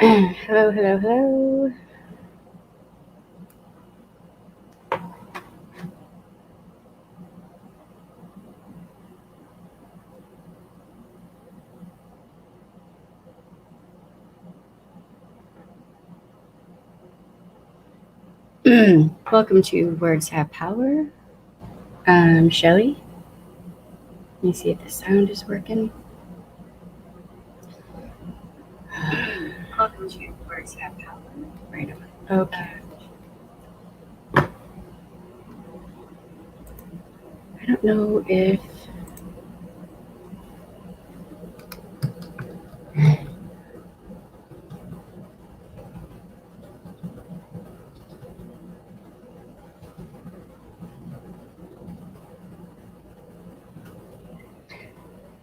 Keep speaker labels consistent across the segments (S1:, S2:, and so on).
S1: Hello, hello, hello. Welcome to Words Have Power. I'm Shelly. Let me see if the sound is working. Welcome to Words Have Power. Right on. Okay. I don't know if.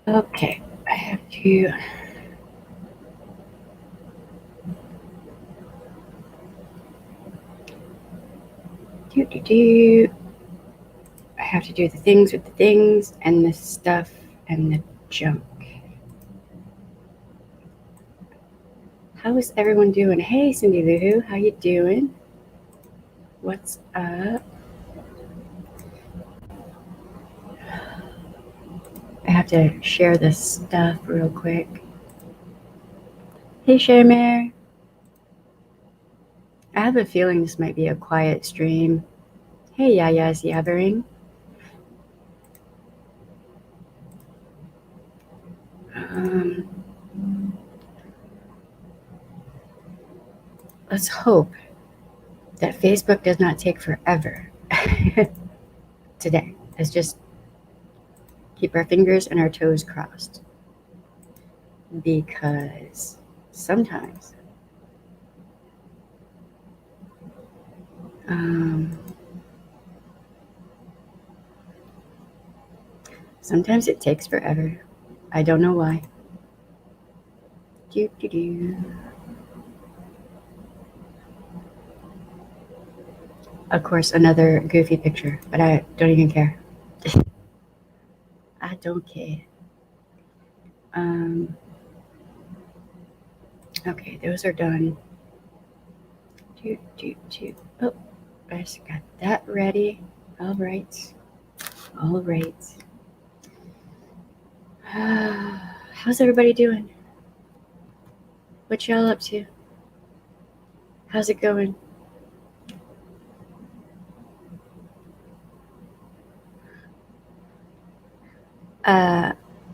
S1: Okay. I have to. Do. I have to do the things with the things and the stuff and the junk. How is everyone doing? Hey, Cindy Lou Who, how you doing? What's up? I have to share this stuff real quick. Hey, Shermare. I have a feeling this might be a quiet stream. Hey, Yaya's yabbering. Um, let's hope that Facebook does not take forever today. Let's just keep our fingers and our toes crossed. Because sometimes sometimes it takes forever. I don't know why. Do. Of course, another goofy picture, but I don't even care. I don't care. Okay, those are done. Do. Oh, I just got that ready. All right. All right. How's everybody doing? What y'all up to? How's it going?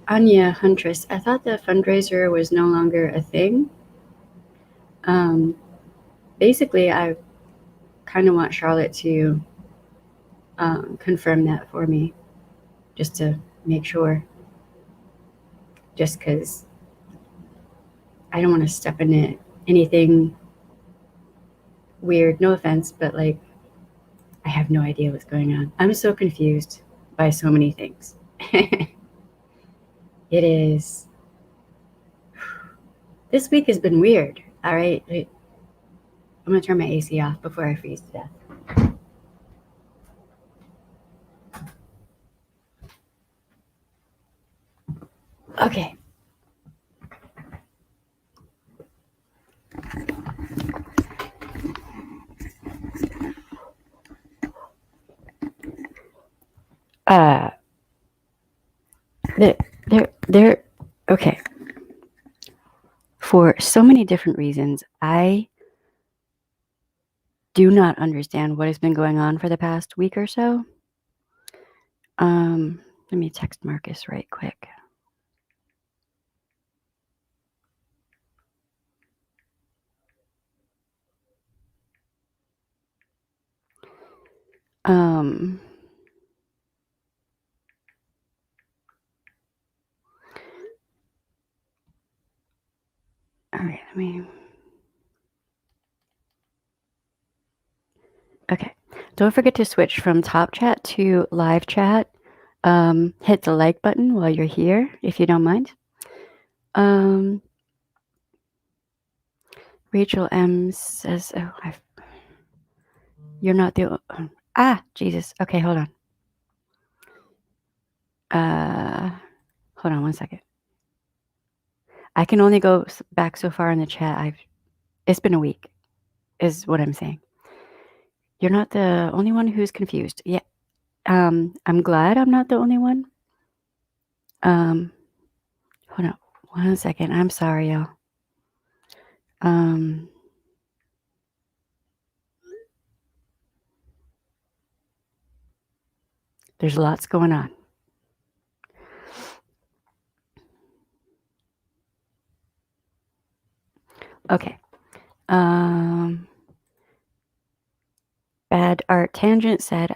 S1: Anya Huntress, I thought the fundraiser was no longer a thing. Basically, I kind of want Charlotte to confirm that for me, just to make sure. Just because I don't want to step in anything weird. No offense, but like, I have no idea what's going on. I'm so confused by so many things. It is. This week has been weird. All right. I'm going to turn my AC off before I freeze to death. Okay. There. Okay. For so many different reasons, I do not understand what has been going on for the past week or so. Let me text Marcus right quick. All right, let me. Okay, don't forget to switch from top chat to live chat. Hit the like button while you're here, if you don't mind. Rachel M says, "Oh, you're not the Jesus. Okay, hold on. Hold on one second. I can only go back so far in the chat. It's been a week, is what I'm saying. You're not the only one who's confused. Yeah. I'm glad I'm not the only one. Um, hold on 1 second. I'm sorry, y'all. Um, there's lots going on. Okay. Bad Art Tangent said,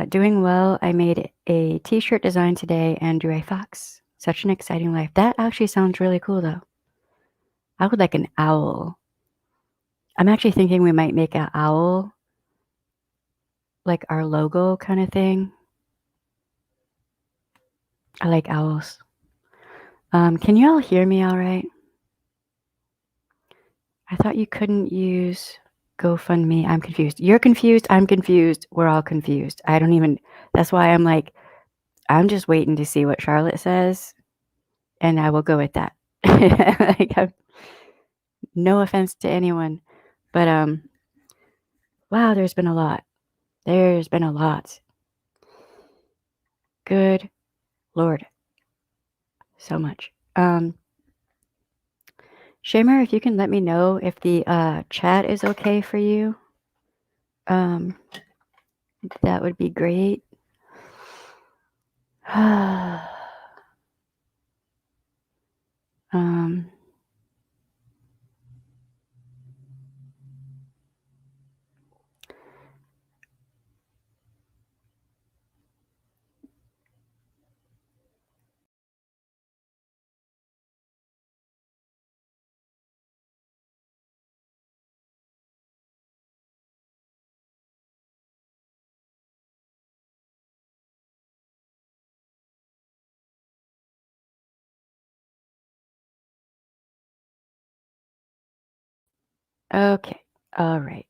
S1: doing well. I made a t-shirt design today and drew a fox. Such an exciting life. That actually sounds really cool, though. I would like an owl. I'm actually thinking we might make an owl, like our logo kind of thing. I like owls. Can you all hear me all right? I thought you couldn't use GoFundMe. I'm confused. You're confused. I'm confused. We're all confused. That's why I'm like, I'm just waiting to see what Charlotte says, and I will go with that. No offense to anyone, but wow, there's been a lot. There's been a lot. Good Lord, so much. Shamer, if you can let me know if the chat is okay for you, that would be great. Okay, all right.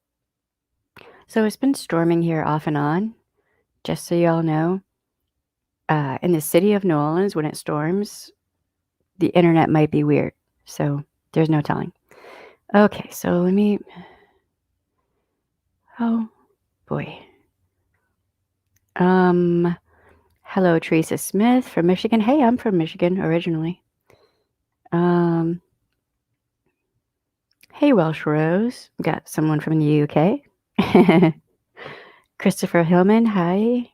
S1: So it's been storming here off and on, just so y'all know. In the city of New Orleans, when it storms, the internet might be weird. So there's no telling. Okay, so let me. Oh boy. Hello, Teresa Smith from Michigan. Hey, I'm from Michigan originally. Hey, Welsh Rose. Got someone from the UK. Christopher Hillman. Hi.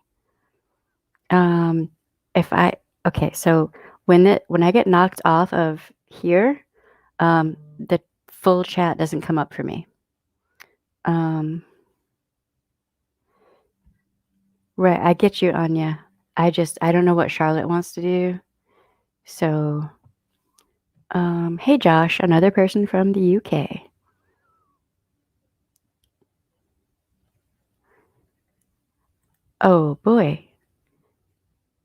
S1: Okay, so when I get knocked off of here, the full chat doesn't come up for me. Right, I get you, Anya. I don't know what Charlotte wants to do. So, hey, Josh, another person from the UK. Oh boy.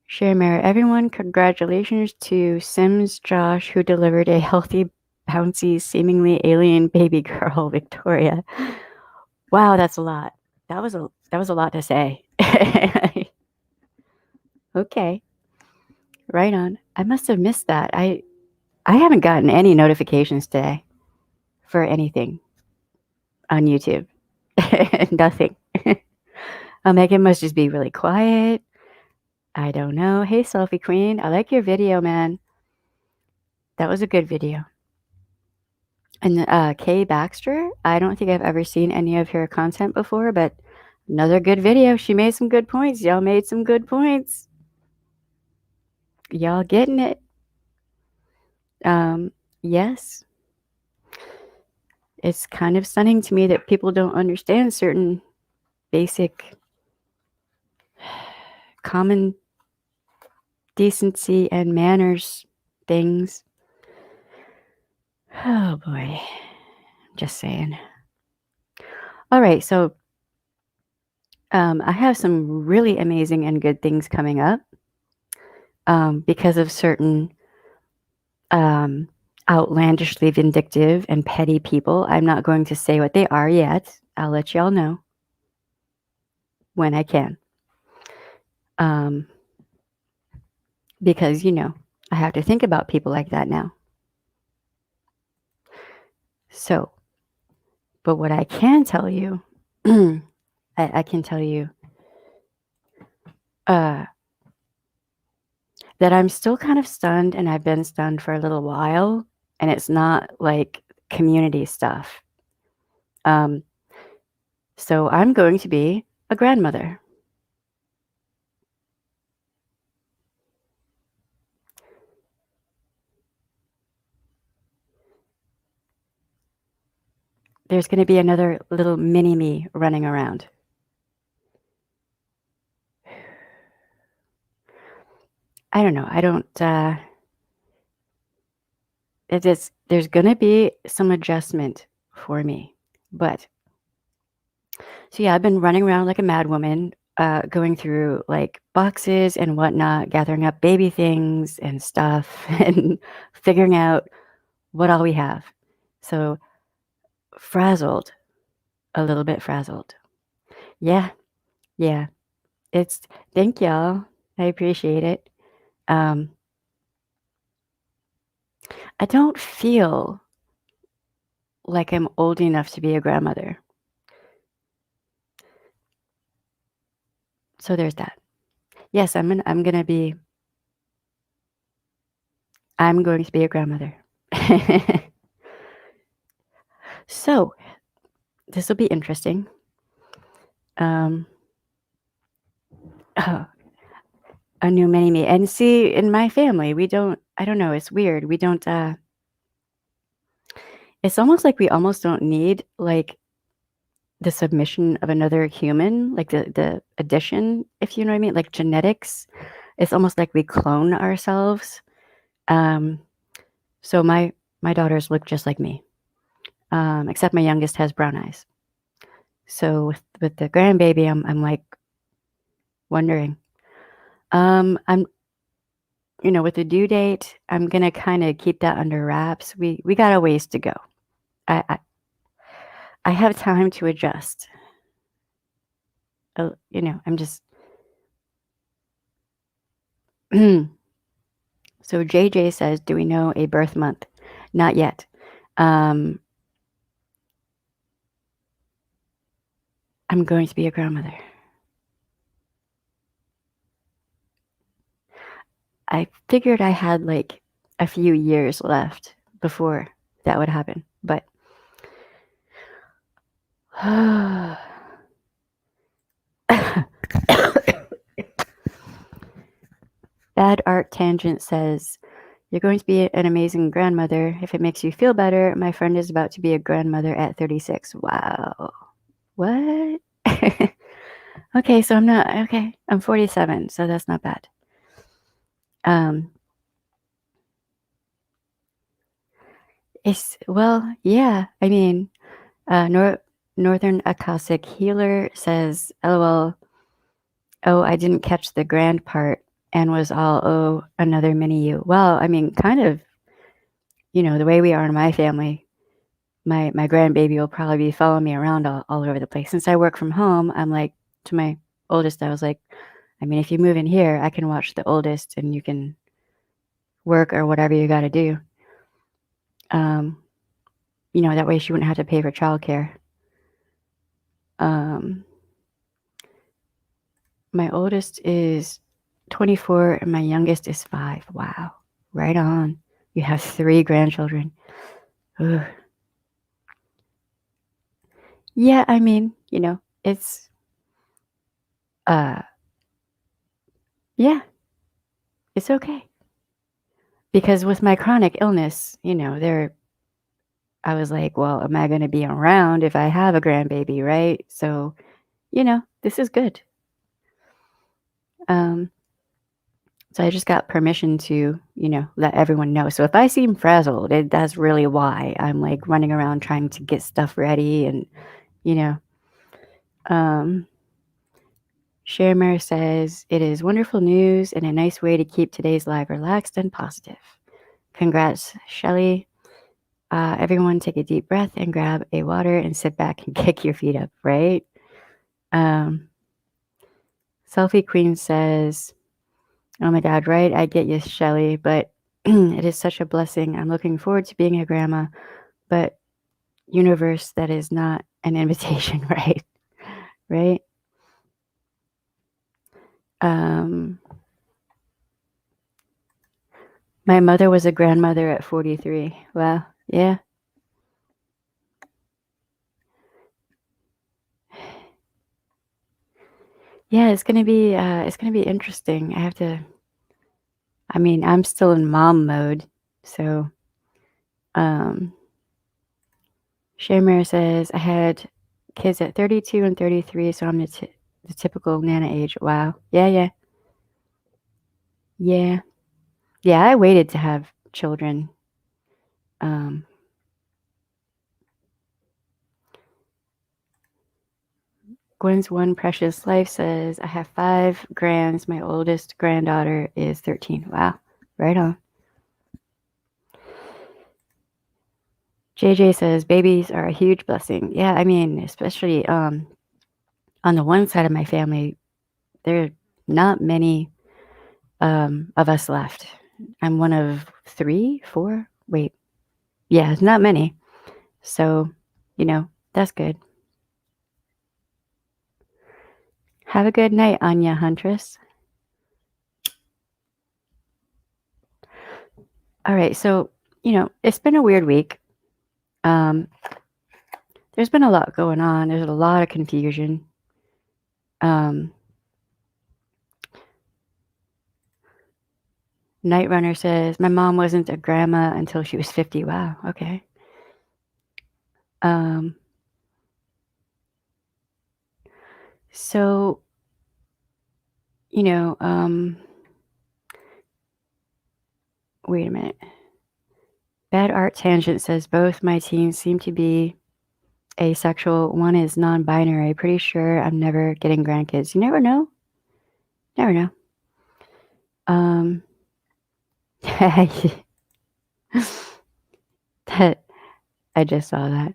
S1: Share everyone, congratulations to Sims Josh, who delivered a healthy, bouncy, seemingly alien baby girl, Victoria. Wow, that's a lot. That was a lot to say. Okay. Right on. I must have missed that. I haven't gotten any notifications today for anything on YouTube. Nothing. Megan must just be really quiet. I don't know. Hey, Selfie Queen. I like your video, man. That was a good video. And Kay Baxter, I don't think I've ever seen any of her content before, but another good video. She made some good points. Y'all made some good points. Y'all getting it. Yes. It's kind of stunning to me that people don't understand certain basic common decency and manners things. Oh boy. Just saying. All right, so I have some really amazing and good things coming up because of certain outlandishly vindictive and petty people. I'm not going to say what they are yet. I'll let y'all know when I can. Because, I have to think about people like that now. So, But what I can tell you, I can tell you that I'm still kind of stunned, and I've been stunned for a little while, and it's not like community stuff. Um, so I'm going to be a grandmother. There's going to be another little mini me running around. I don't know. I don't. There's going to be some adjustment for me, but so yeah, I've been running around like a madwoman, going through like boxes and whatnot, gathering up baby things and stuff, and figuring out what all we have. So frazzled, a little bit frazzled. Yeah, yeah. It's Thank y'all. I appreciate it. Um, I don't feel like I'm old enough to be a grandmother. So there's that. Yes, I'm going to be a grandmother. So this will be interesting. A new mini me. And see, in my family, we don't, I don't know, it's weird. We don't, it's almost like we almost don't need like the submission of another human, like the addition, if you know what I mean, like genetics. It's almost like we clone ourselves. Um, so my daughters look just like me, except my youngest has brown eyes. So with the grandbaby, I'm like wondering. I'm with the due date, I'm gonna kind of keep that under wraps. We got a ways to go. I I have time to adjust. I'm just. So JJ says, "Do we know a birth month?" Not yet. I'm going to be a grandmother. I figured I had like a few years left before that would happen, but Bad Art Tangent says, "You're going to be an amazing grandmother. If it makes you feel better, my friend is about to be a grandmother at 36. Wow. What? Okay, so I'm 47, so that's not bad. Yeah. I mean, Northern Akashic Healer says, LOL, oh, I didn't catch the grand part and was all, oh, another mini you. Well, I mean, kind of, the way we are in my family, my grandbaby will probably be following me around all over the place. Since I work from home, I'm like, to my oldest, I was like, I mean, if you move in here, I can watch the oldest and you can work or whatever you got to do. That way she wouldn't have to pay for childcare. My oldest is 24 and my youngest is 5. Wow. Right on. You have 3 grandchildren. Ugh. Yeah, I mean, it's yeah, it's okay. Because with my chronic illness, I was like, well, am I going to be around if I have a grandbaby, right? So, this is good. So I just got permission to, let everyone know. So if I seem frazzled, that's really why I'm like running around trying to get stuff ready and, Shermer says, it is wonderful news and a nice way to keep today's live relaxed and positive. Congrats, Shelly. Everyone take a deep breath and grab a water and sit back and kick your feet up, right? Selfie Queen says, oh my God, right? I get you, Shelly, but it is such a blessing. I'm looking forward to being a grandma, but universe that is not an invitation, right? Right? My mother was a grandmother at 43. Wow. Yeah. Yeah, it's gonna be interesting. I'm still in mom mode. So um Shamir says I had kids at 32 and 33, so I'm the typical Nana age. Wow. Yeah, yeah. Yeah. Yeah, I waited to have children. Um Gwen's One Precious Life says, I have 5 grands. My oldest granddaughter is 13. Wow. Right on. JJ says, babies are a huge blessing. Yeah, especially on the one side of my family, there are not many of us left. I'm one of 3, 4. Wait. Yeah, it's not many. So, that's good. Have a good night, Anya Huntress. All right, so, it's been a weird week. There's been a lot going on. There's a lot of confusion. Night Runner says, my mom wasn't a grandma until she was 50. Wow, okay. So, wait a minute. Bad Art Tangent says both my teens seem to be asexual. One is non-binary. Pretty sure I'm never getting grandkids. You never know. Never know. That I just saw that.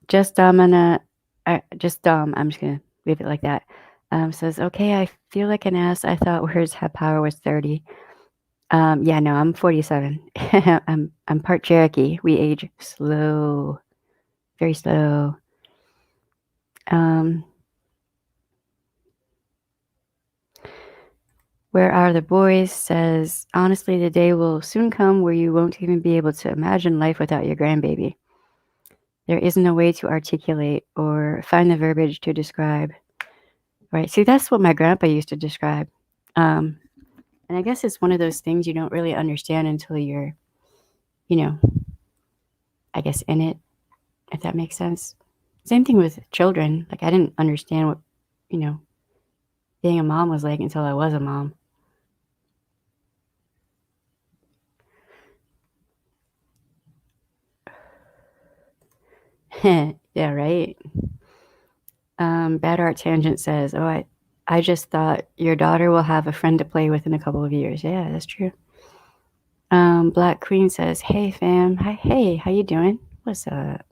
S1: Just Dom, I'm just gonna leave it like that. Says, okay, I feel like an ass. I thought words had power was 30. Yeah, no, I'm 47. I'm part Cherokee. We age slow, very slow. Where Are the Boys says, honestly, the day will soon come where you won't even be able to imagine life without your grandbaby. There isn't a way to articulate or find the verbiage to describe. Right. See, that's what my grandpa used to describe. And I guess it's one of those things you don't really understand until you're, I guess in it, if that makes sense. Same thing with children. Like I didn't understand what, being a mom was like until I was a mom. Yeah, right. Bad Art Tangent says, oh, I just thought your daughter will have a friend to play with in a couple of years. Yeah, that's true. Black Queen says, hey fam. Hi, hey, how you doing? What's up?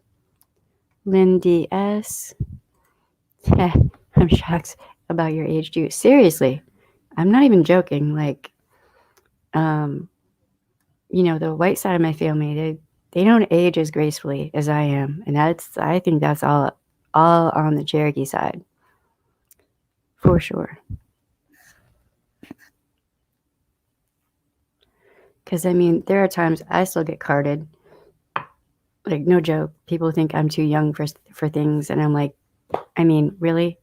S1: Lindy S. Yeah, I'm shocked about your age too. Seriously, I'm not even joking. Like, the white side of my family, they don't age as gracefully as I am, and I think that's all on the Cherokee side, for sure. Because there are times I still get carded. Like no joke, people think I'm too young for things, and I'm like, really?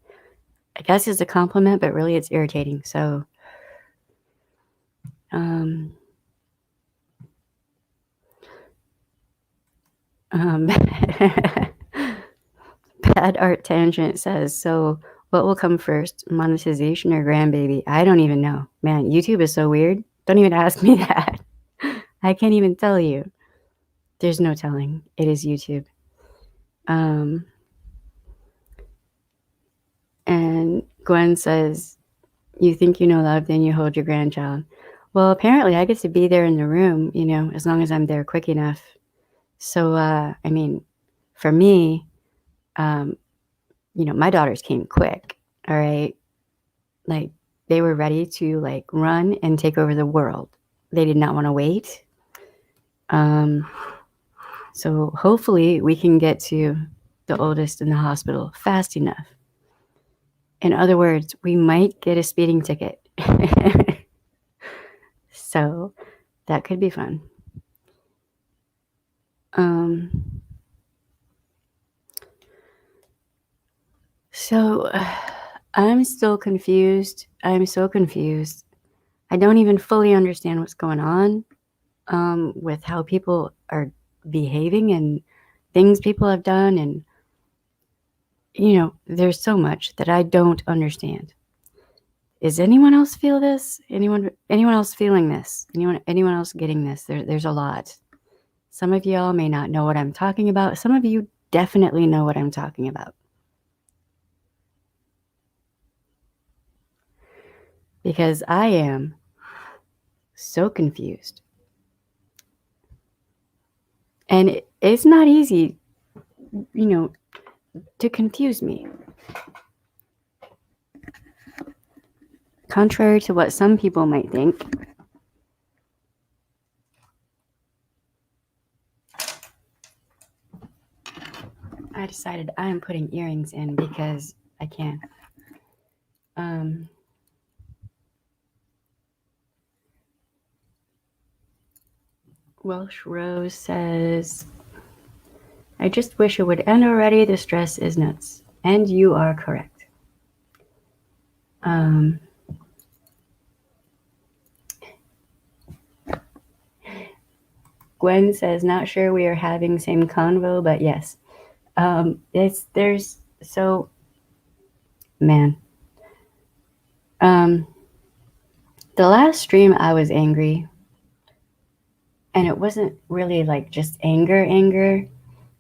S1: I guess it's a compliment, but really it's irritating. So, Bad Art Tangent says, so what will come first, monetization or grandbaby? I don't even know. Man, YouTube is so weird. Don't even ask me that. I can't even tell you. There's no telling. It is YouTube. And Gwen says, you think you know love, then you hold your grandchild. Well, apparently I get to be there in the room, as long as I'm there quick enough. So, for me, my daughters came quick. All right. Like they were ready to like run and take over the world. They did not want to wait. So hopefully we can get to the oldest in the hospital fast enough. In other words, we might get a speeding ticket. So that could be fun. So I'm still confused. I'm so confused. I don't even fully understand what's going on with how people are behaving and things people have done. And, there's so much that I don't understand. Is anyone else feel this? Anyone else feeling this? Anyone else getting this? There's a lot. Some of y'all may not know what I'm talking about. Some of you definitely know what I'm talking about. Because I am so confused. And it's not easy, to confuse me. Contrary to what some people might think, I decided I am putting earrings in because I can. Welsh Rose says, I just wish it would end already. The stress is nuts. And you are correct. Gwen says, not sure we are having same convo, but yes. The last stream I was angry, and it wasn't really like just anger.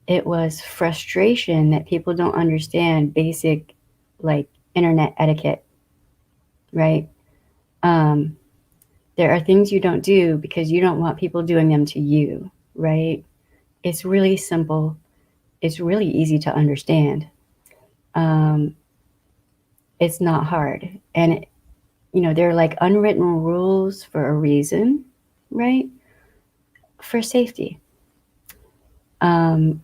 S1: It was frustration that people don't understand basic like internet etiquette, right? There are things you don't do because you don't want people doing them to you, right? It's really simple. It's really easy to understand. It's not hard. And, they're like unwritten rules for a reason, right? For safety. Lynn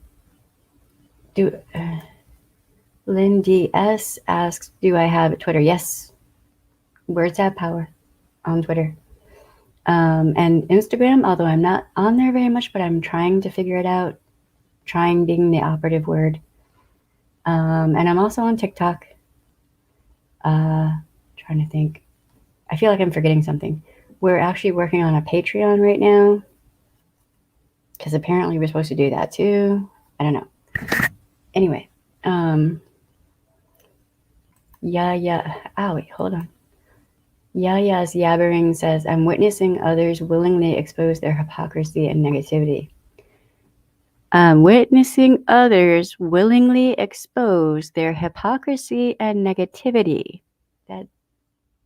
S1: DS asks, do I have Twitter? Yes. Words have power on Twitter. And Instagram, although I'm not on there very much, but I'm trying to figure it out. Trying being the operative word. And I'm also on TikTok. Trying to think. I feel like I'm forgetting something. We're actually working on a Patreon right now. Because apparently we're supposed to do that too. I don't know. Anyway. Wait, hold on. Yaya's Yabbering says, I'm witnessing others willingly expose their hypocrisy and negativity. Witnessing others willingly expose their hypocrisy and negativity.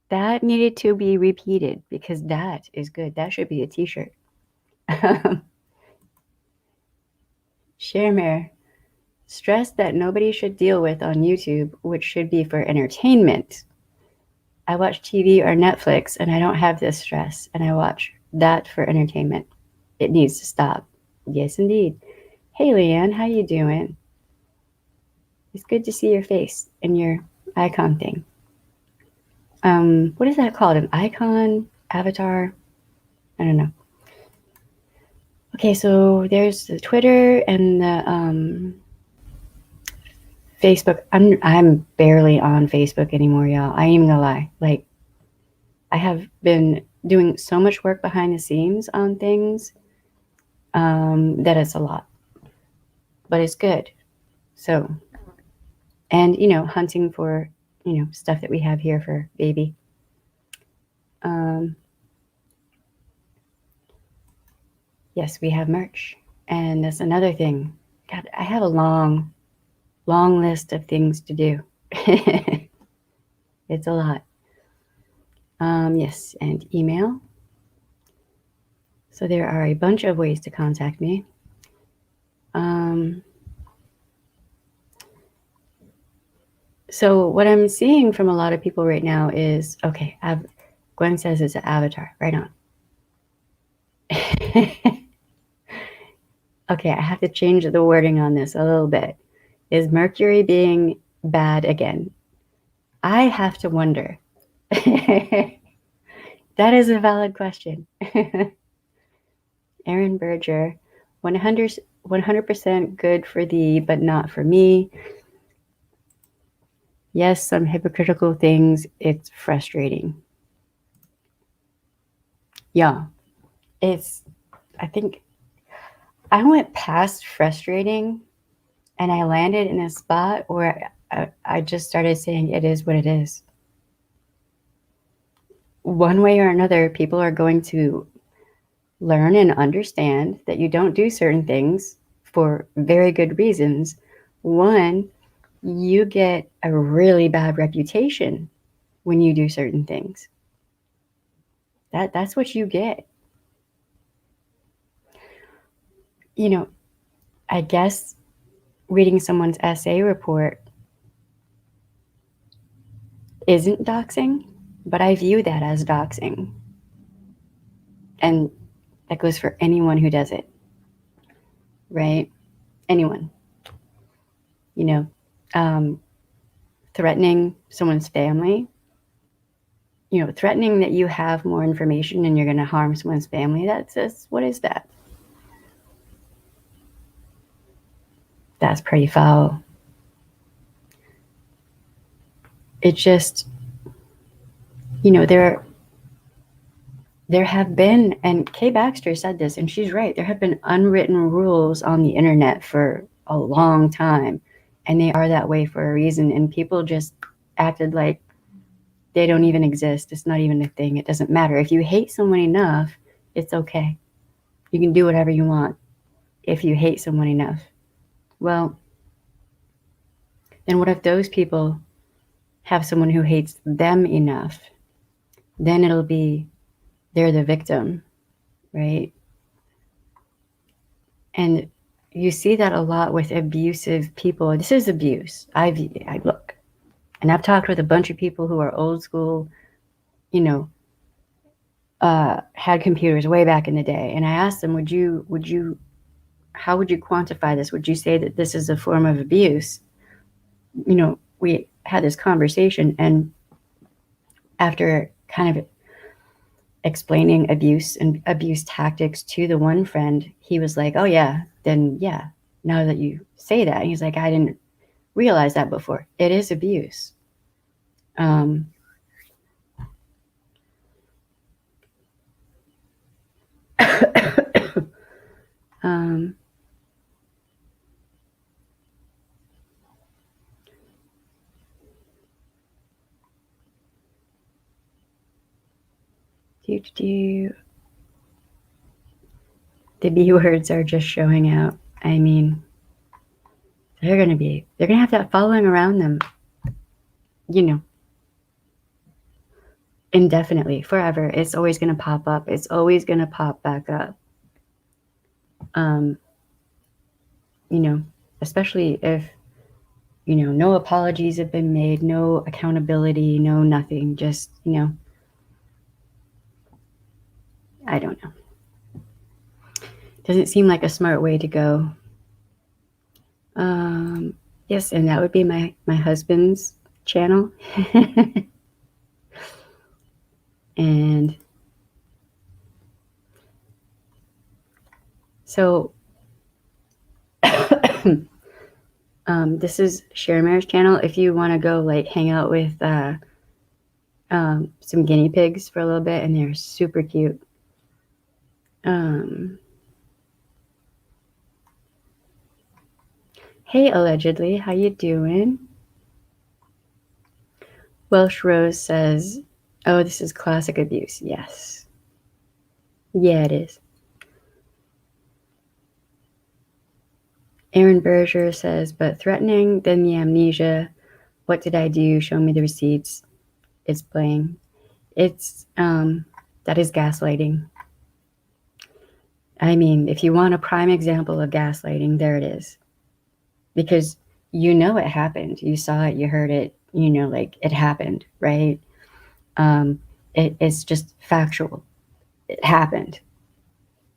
S1: That needed to be repeated because that is good. That should be a t-shirt. Shermer, stress that nobody should deal with on YouTube, which should be for entertainment. I watch TV or Netflix and I don't have this stress, and I watch that for entertainment. It needs to stop. Yes, indeed. Hey, Leanne, how you doing? It's good to see your face and your icon thing. What is that called? An icon? Avatar? I don't know. Okay, so there's the Twitter and the Facebook. I'm barely on Facebook anymore, y'all. I ain't even gonna lie. Like, I have been doing so much work behind the scenes on things that it's a lot. But it's good. So, and, hunting for, stuff that we have here for baby. Yes, we have merch. And that's another thing. God, I have a long list of things to do. It's a lot. Yes, and email. So there are a bunch of ways to contact me. So what I'm seeing from a lot of people right now is, okay, Gwen says it's an avatar. Right on. Okay, I have to change the wording on this a little bit. Is Mercury being bad again? I have to wonder. That is a valid question. Aaron Berger, 100% good for thee, but not for me. Yes, some hypocritical things. It's frustrating. Yeah, I think I went past frustrating and I landed in a spot where I just started saying it is what it is. One way or another, people are going to learn and understand that you don't do certain things for very good reasons. One, you get a really bad reputation when you do certain things. That's what you get. You know, I guess reading someone's essay report isn't doxing, but I view that as doxing. And that goes for anyone who does it, right? Anyone. You know, threatening someone's family, threatening that you have more information and you're going to harm someone's family. That's what is that? That's pretty foul. It just, there have been, and Kay Baxter said this, and she's right, there have been unwritten rules on the internet for a long time, and they are that way for a reason, and people just acted like they don't even exist. It's not even a thing. It doesn't matter. If you hate someone enough, it's okay. You can do whatever you want if you hate someone enough. Well, then what if those people have someone who hates them enough? Then it'll be they're the victim, right? And you see that a lot with abusive people. This is abuse. I look, and I've talked with a bunch of people who are old school, had computers way back in the day, and I asked them, how would you quantify this? Would you say that this is a form of abuse? We had this conversation, and after kind of explaining abuse and abuse tactics to the one friend, he was like, oh yeah, then yeah, now that you say that. And he's like, I didn't realize that before. It is abuse. um, the B words are just showing out. I mean, they're gonna have that following around them, indefinitely, forever. It's always gonna pop up. It's always gonna pop back up. Especially if, no apologies have been made, no accountability, no nothing, just, I don't know. Doesn't seem like a smart way to go. Yes, and that would be my husband's channel. And so this is Sharemare's channel. If you want to go like hang out with some guinea pigs for a little bit, and they're super cute. Hey, allegedly, how you doing? Welsh Rose says, oh, this is classic abuse. Yes. Yeah, it is. Aaron Berger says, but threatening, then the amnesia. What did I do? Show me the receipts. It's playing. It's, that is gaslighting. I mean, if you want a prime example of gaslighting, there it is. Because it happened. You saw it, you heard it, like it happened, right? It's just factual. It happened.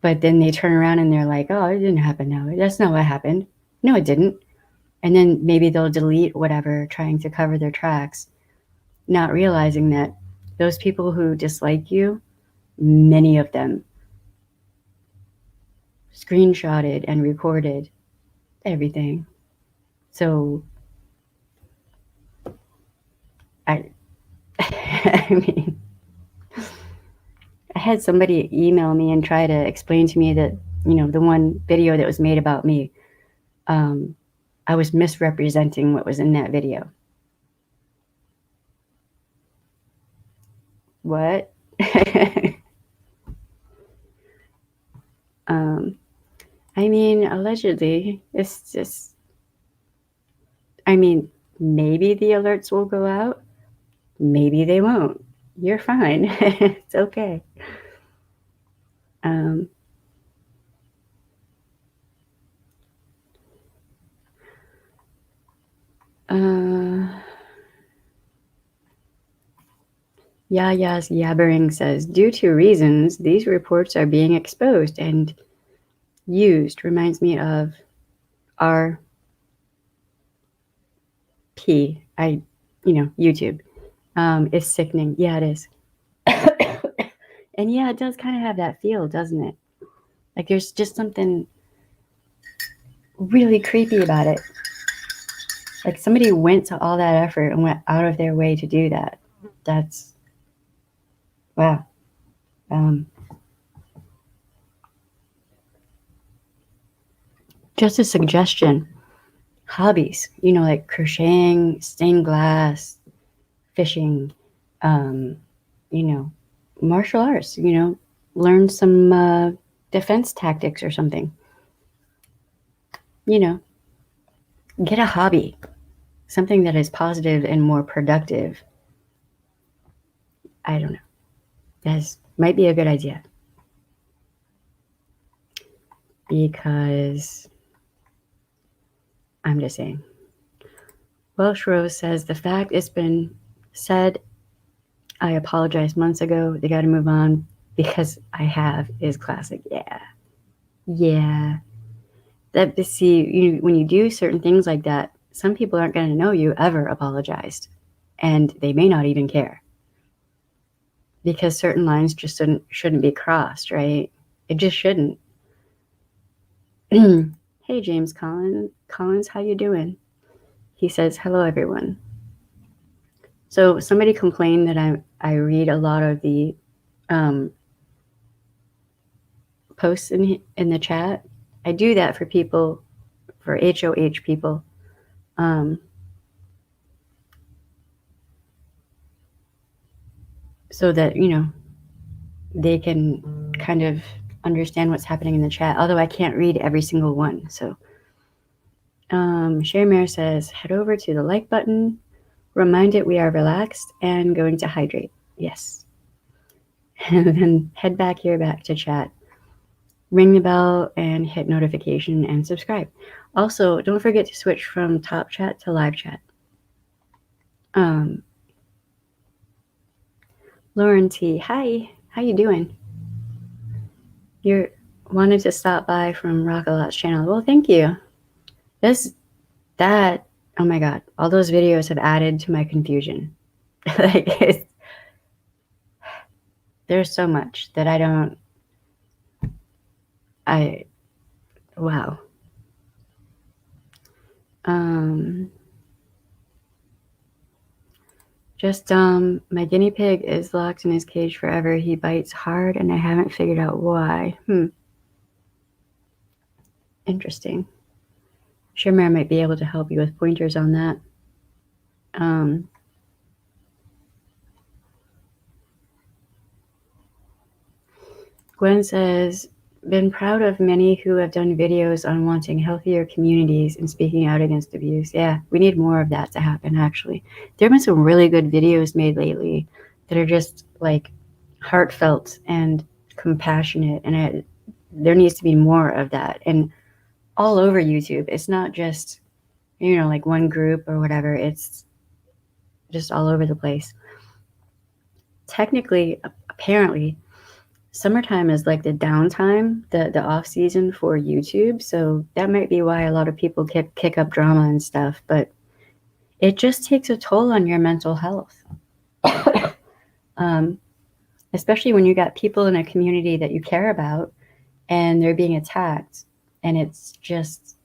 S1: But then they turn around and they're like, oh, it didn't happen. No, that's not what happened. No, it didn't. And then maybe they'll delete whatever, trying to cover their tracks, not realizing that those people who dislike you, many of them screenshotted and recorded everything. So I I mean, I had somebody email me and try to explain to me that, the one video that was made about me, I was misrepresenting what was in that video. What? I mean, allegedly, it's just, I mean, maybe the alerts will go out, maybe they won't. You're fine. It's okay. Yaya's Yabbering says, due to reasons, these reports are being exposed and used. Reminds me of RP, YouTube. It's sickening. Yeah, it is. And yeah, it does kind of have that feel, doesn't it? Like there's just something really creepy about it. Like somebody went to all that effort and went out of their way to do that. That's, wow. Just a suggestion. Hobbies, like crocheting, stained glass, fishing, martial arts, learn some defense tactics or something. Get a hobby, something that is positive and more productive. I don't know. That might be a good idea. Because I'm just saying. Welsh Rose says, the fact it's been said, I apologized months ago. They got to move on because I have is classic. Yeah. That, see, when you do certain things like that, some people aren't going to know you ever apologized, and they may not even care because certain lines just shouldn't be crossed, right? It just shouldn't. Hey, James Collins, how you doing? He says, hello, everyone. So somebody complained that I read a lot of the posts in the chat. I do that for people, for HOH people. So that, they can kind of understand what's happening in the chat, although I can't read every single one. So Sherry Mare says, head over to the like button, remind it we are relaxed and going to hydrate. Yes. And then head back to chat, ring the bell and hit notification and subscribe. Also, don't forget to switch from top chat to live chat. Lauren T, hi, how you doing? You wanted to stop by from Rock-A-Lot's channel. Well, thank you. Oh my God, all those videos have added to my confusion. Like, there's so much that wow. My guinea pig is locked in his cage forever. He bites hard and I haven't figured out why. Interesting. Shamir might be able to help you with pointers on that. Gwen says, been proud of many who have done videos on wanting healthier communities and speaking out against abuse. Yeah, we need more of that to happen, actually. There have been some really good videos made lately that are just like heartfelt and compassionate, and there needs to be more of that. And all over YouTube, it's not just, like one group or whatever, it's just all over the place. Technically, apparently, summertime is like the downtime, the off season for YouTube. So that might be why a lot of people kick up drama and stuff. But it just takes a toll on your mental health. um, Especially when you got people in a community that you care about and they're being attacked, and it's just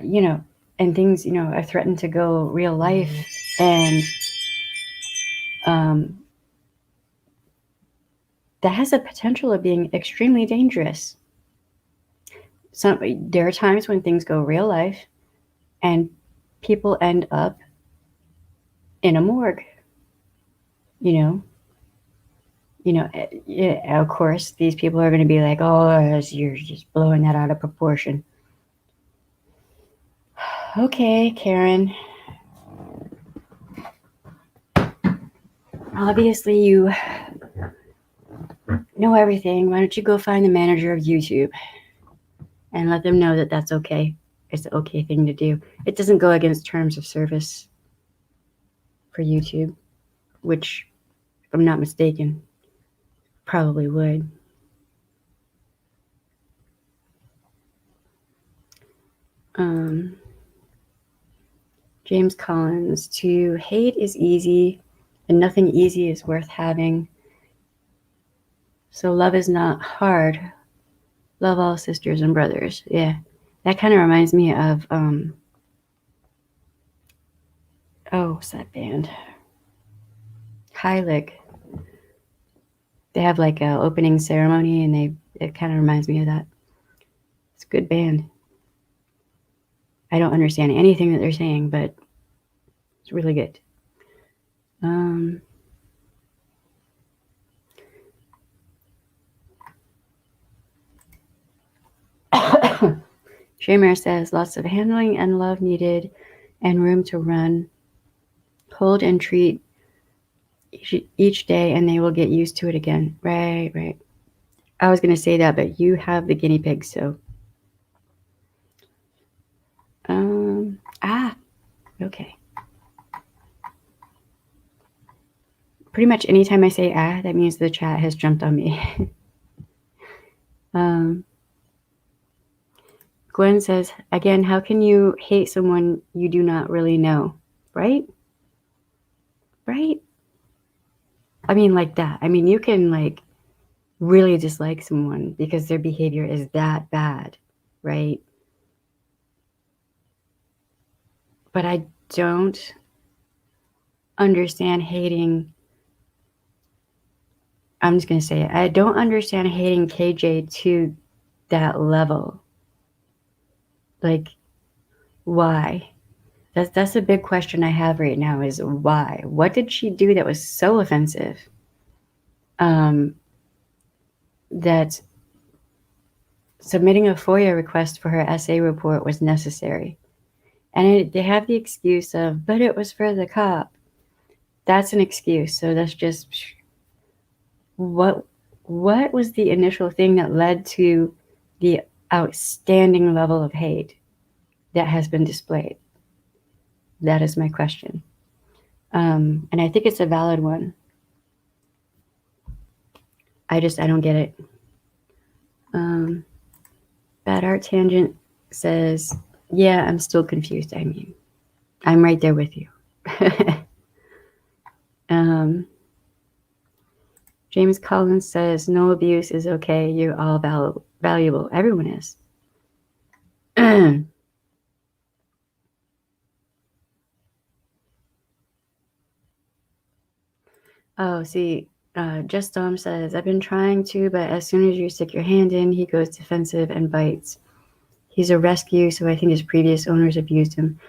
S1: you know, and things, you know, are threatened to go real life, and that has a potential of being extremely dangerous. There are times when things go real life and people end up in a morgue, you know. Yeah, of course, these people are going to be like, oh, you're just blowing that out of proportion. Okay, Karen. Obviously, you know everything. Why don't you go find the manager of YouTube and let them know that that's okay? It's the okay thing to do. It doesn't go against terms of service for YouTube, which, if I'm not mistaken, probably would. James Collins, to hate is easy, and nothing easy is worth having. So love is not hard. Love all sisters and brothers. Yeah, that kind of reminds me of what's that band? Heilig. They have like a opening ceremony, and it kind of reminds me of that. It's a good band. I don't understand anything that they're saying, but it's really good. Shamer says lots of handling and love needed and room to run. Hold and treat each day and they will get used to it again. Right. I was going to say that, but you have the guinea pig, so. Okay. Pretty much anytime I say that means the chat has jumped on me. Gwen says, again, how can you hate someone you do not really know? Right? I mean, like that. I mean, you can like really dislike someone because their behavior is that bad, right? But I don't understand hating. I'm just going to say it. I don't understand hating KJ to that level. Like, why? That's a big question I have right now is why? What did she do that was so offensive? That submitting a FOIA request for her essay report was necessary. And they have the excuse of, but it was for the cop. That's an excuse. So that's just what was the initial thing that led to the outstanding level of hate that has been displayed? That is my question. And I think it's a valid one. I don't get it. Bad Art Tangent says, yeah, I'm still confused. I mean, I'm right there with you. James Collins says, no abuse is okay. You're all valuable. Everyone is. Oh, see, Just Dom says, I've been trying to, but as soon as you stick your hand in, he goes defensive and bites. He's a rescue, so I think his previous owners abused him.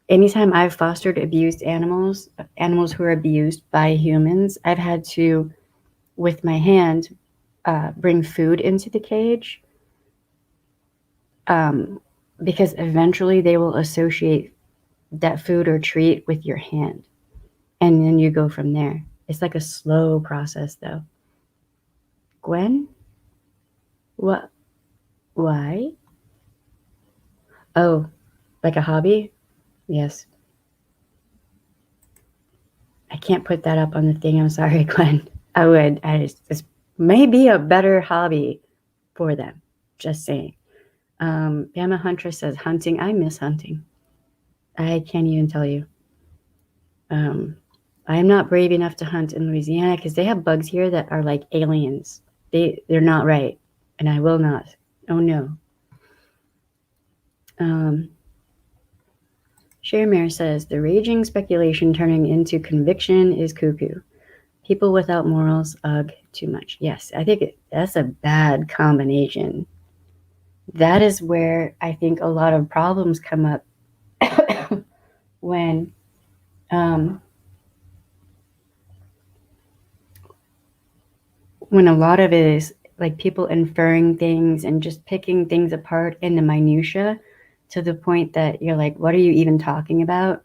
S1: Anytime I've fostered abused animals who are abused by humans, I've had to, with my hand, bring food into the cage, because eventually they will associate that food or treat with your hand. And then you go from there. It's like a slow process, though. Gwen? What? Why? Oh, like a hobby? Yes. can't put that up on the thing. I'm sorry, Glenn. I would. This may be a better hobby for them. Just saying. Bama Huntress says hunting. I miss hunting. I can't even tell you. I am not brave enough to hunt in Louisiana because they have bugs here that are like aliens. They're not right, and I will not. Oh no. Shermare says the raging speculation turning into conviction is cuckoo. People without morals, ugh, too much. Yes, I think that's a bad combination. That is where I think a lot of problems come up when a lot of it is like people inferring things and just picking things apart in the minutia to the point that you're like, what are you even talking about?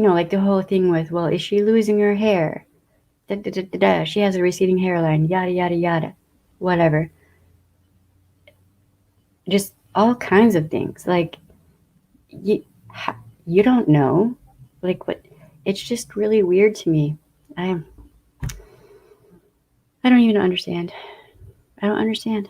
S1: Like the whole thing with, well, is she losing her hair? Da, da, da, da, da. She has a receding hairline, yada, yada, yada, whatever. Just all kinds of things. Like, you don't know. Like, what? It's just really weird to me. I don't even understand. I don't understand.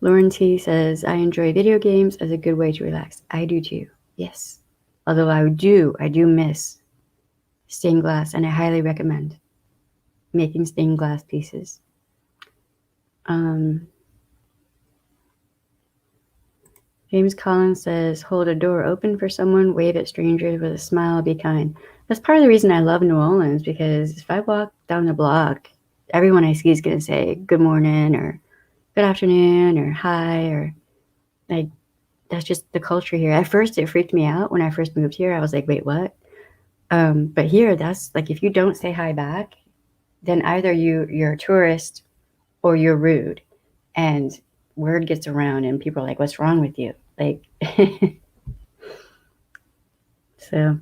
S1: Lauren T says, I enjoy video games as a good way to relax. I do too. Yes. Although I do miss stained glass, and I highly recommend making stained glass pieces. James Collins says, hold a door open for someone, wave at strangers with a smile, be kind. That's part of the reason I love New Orleans, because if I walk down the block, everyone I see is going to say good morning or good afternoon or hi, or like, that's just the culture here. At first, it freaked me out when I first moved here. I was like, wait, what? But here, that's like, if you don't say hi back, then either you're a tourist or you're rude, and word gets around and people are like, what's wrong with you? Like, so,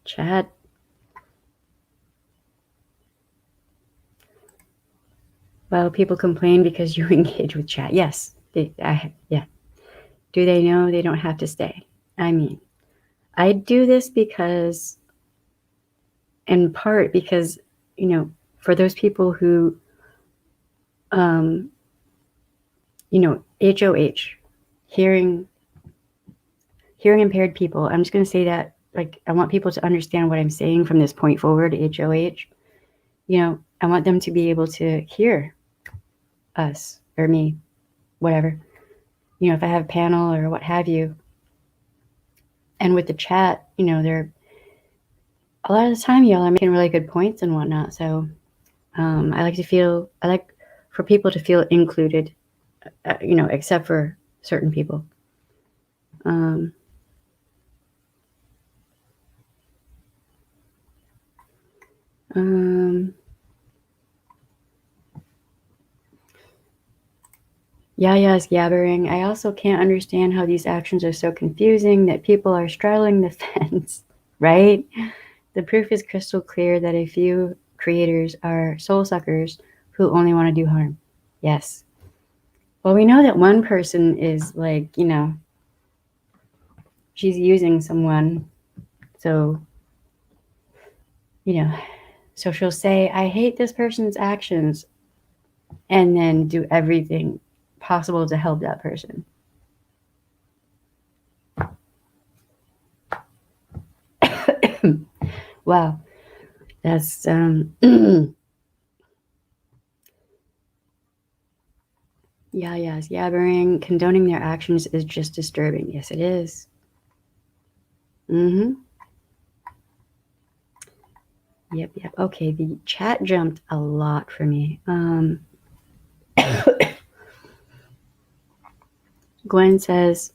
S1: chat. Well, people complain because you engage with chat. Yes. Yeah. Do they know they don't have to stay? I mean, I do this because, in part because, for those people who, HOH, hearing impaired people. I'm just going to say that, like, I want people to understand what I'm saying from this point forward, HOH. I want them to be able to hear us or me, whatever. If I have a panel or what have you. And with the chat, they're a lot of the time, y'all are making really good points and whatnot. So I like for people to feel included, except for certain people. Yaya's yabbering. I also can't understand how these actions are so confusing that people are straddling the fence, right? The proof is crystal clear that a few creators are soul suckers who only want to do harm. Yes. Well, we know that one person is like, she's using someone. So, so she'll say, I hate this person's actions, and then do everything possible to help that person. Wow. That's Yaya's yabbering. Condoning their actions is just disturbing. Yes, it is. Yep. Okay, the chat jumped a lot for me. Gwen says,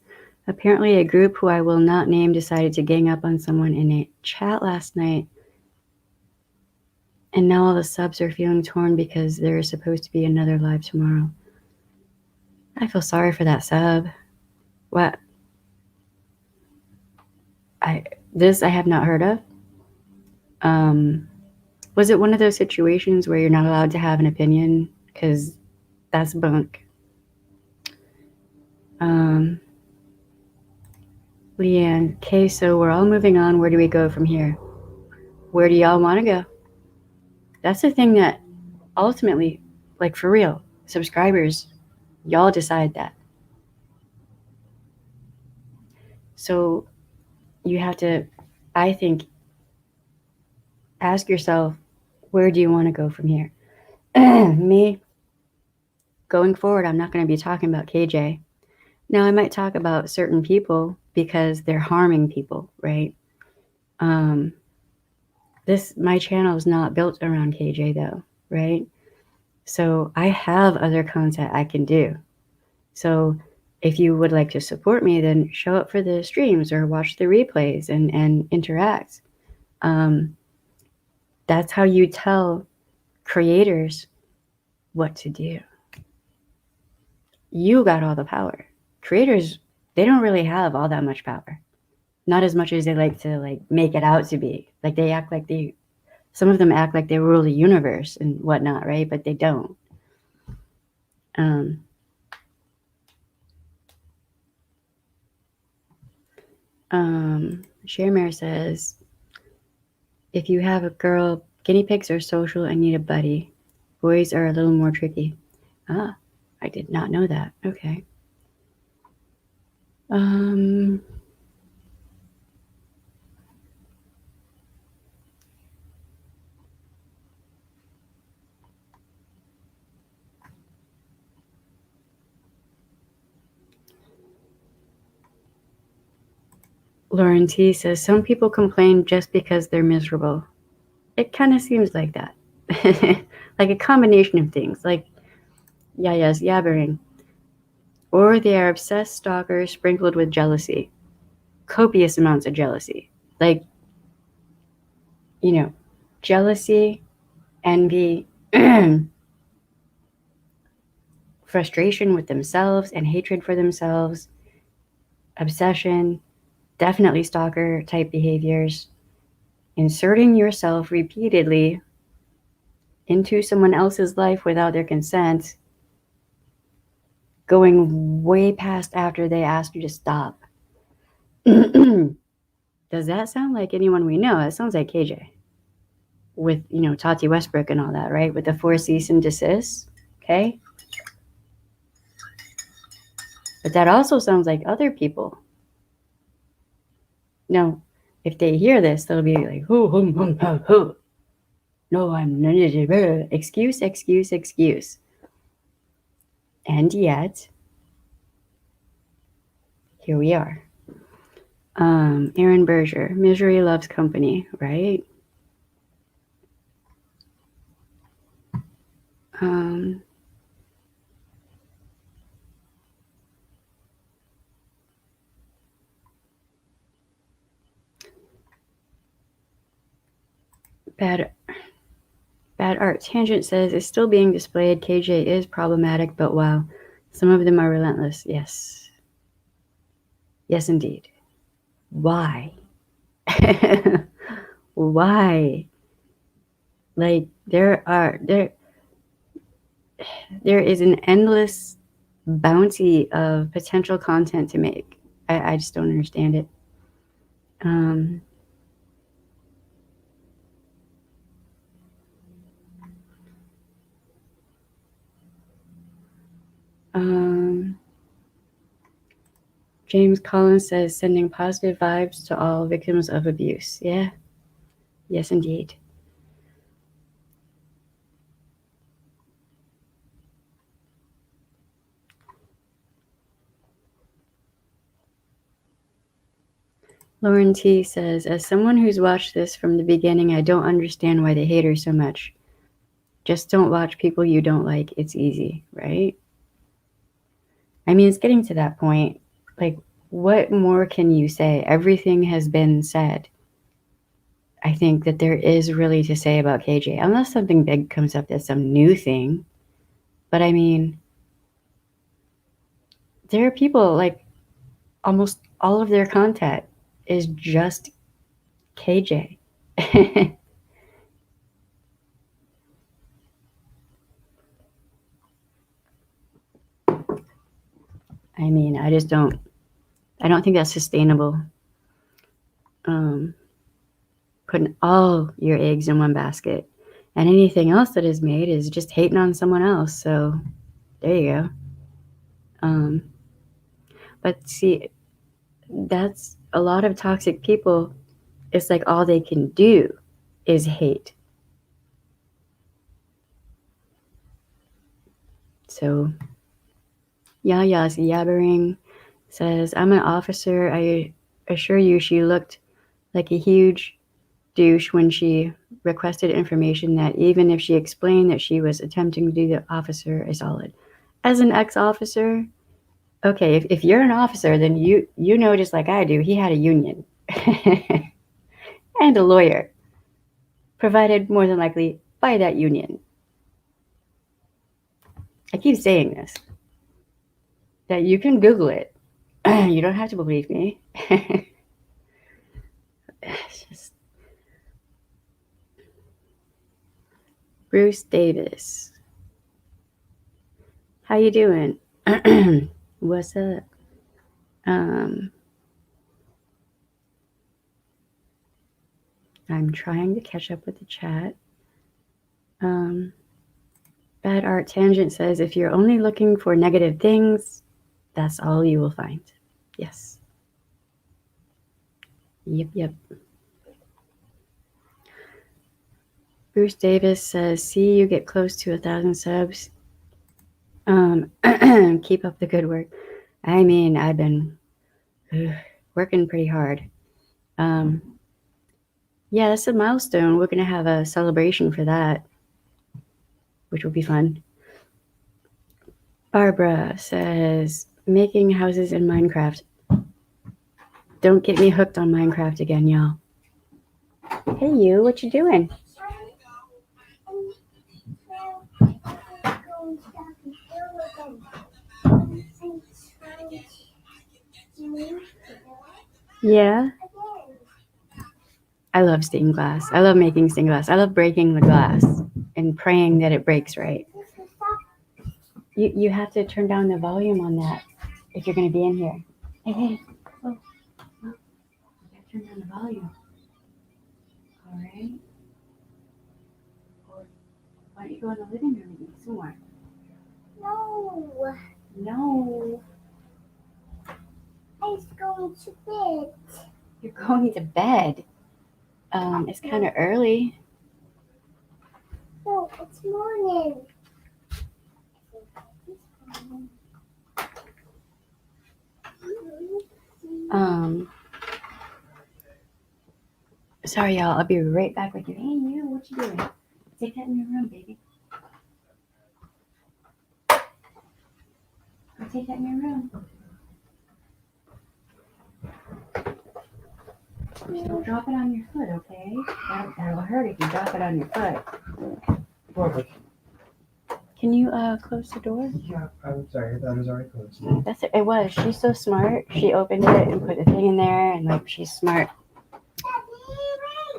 S1: apparently a group who I will not name decided to gang up on someone in a chat last night. And now all the subs are feeling torn because there is supposed to be another live tomorrow. I feel sorry for that sub. What? I have not heard of. Was it one of those situations where you're not allowed to have an opinion? Because that's bunk. Leanne, okay, so we're all moving on. Where do we go from here? Where do y'all want to go? That's the thing that ultimately, like for real, subscribers, y'all decide that. So you have to, I think, ask yourself, where do you want to go from here? Me, going forward, I'm not going to be talking about KJ. Now, I might talk about certain people because they're harming people, right? My channel is not built around KJ though, right? So I have other content I can do. So if you would like to support me, then show up for the streams or watch the replays and interact. That's how you tell creators what to do. You got all the power. Creators, they don't really have all that much power. Not as much as they like to make it out to be. Like they act like some of them act like they rule the universe and whatnot, right? But they don't. Sharemare says, if you have a girl, guinea pigs are social and need a buddy. Boys are a little more tricky. Ah, I did not know that. Okay. Lauren T says, some people complain just because they're miserable. It kind of seems like that. Like a combination of things, like Yaya's yabbering. Or they are obsessed stalkers sprinkled with jealousy. Copious amounts of jealousy. Like, jealousy, envy, frustration with themselves and hatred for themselves, obsession, definitely stalker type behaviors, inserting yourself repeatedly into someone else's life without their consent, going way past after they asked you to stop. Does that sound like anyone we know? It sounds like KJ with, Tati Westbrook and all that, right? With the 4 cease and desist, okay? But that also sounds like other people. Now, if they hear this, they'll be like, no, I'm not. Excuse. And yet, here we are. Aaron Berger, misery loves company, right? Bad Art Tangent says, is still being displayed. KJ is problematic, but wow, some of them are relentless. Yes. Yes, indeed. Why? Why? Like, there is an endless bounty of potential content to make. I just don't understand it. James Collins says, sending positive vibes to all victims of abuse. Yeah. Yes, indeed. Lauren T says, as someone who's watched this from the beginning, I don't understand why they hate her so much. Just don't watch people you don't like. It's easy, right? I mean, it's getting to that point. Like, what more can you say? Everything has been said. I think that there is really to say about KJ, unless something big comes up that's some new thing. But I mean, there are people, like, almost all of their content is just KJ. I mean, I don't think that's sustainable. Putting all your eggs in one basket, and anything else that is made is just hating on someone else. So there you go. But see, that's a lot of toxic people. It's like all they can do is hate. So Yaya's yabbering says, I'm an officer. I assure you she looked like a huge douche when she requested information that even if she explained that she was attempting to do the officer a solid. As an ex-officer, okay, if you're an officer, then you know just like I do, he had a union and a lawyer provided more than likely by that union. I keep saying this, that you can Google it. You don't have to believe me. It's just Bruce Davis. How you doing? What's up? I'm trying to catch up with the chat. Bad Art Tangent says, if you're only looking for negative things, that's all you will find. Yes. Yep. Bruce Davis says, see you get close to 1,000 subs. Keep up the good work. I mean, I've been working pretty hard. Yeah, that's a milestone. We're going to have a celebration for that, which will be fun. Barbara says, making houses in Minecraft. Don't get me hooked on Minecraft again, y'all. Hey, you, what you doing? Yeah. I love stained glass. I love making stained glass. I love breaking the glass and praying that it breaks right. You have to turn down the volume on that if you're going to be in here. Hey. Oh. You got to turn down the volume. All right. Or why don't you go in the living room and eat some more? No.
S2: I was going to bed.
S1: You're going to bed? It's kind of early.
S2: No, it's morning.
S1: Sorry, y'all. I'll be right back with you. Hey, you, what you doing? Take that in your room, baby. Go take that in your room. Don't drop it on your foot, okay? That'll hurt if you drop it on your foot.
S3: Perfect.
S1: Can you close the door?
S3: Yeah, I'm sorry. That was already closed.
S1: That's it. It was. She's so smart. She opened it and put the thing in there, and like she's smart.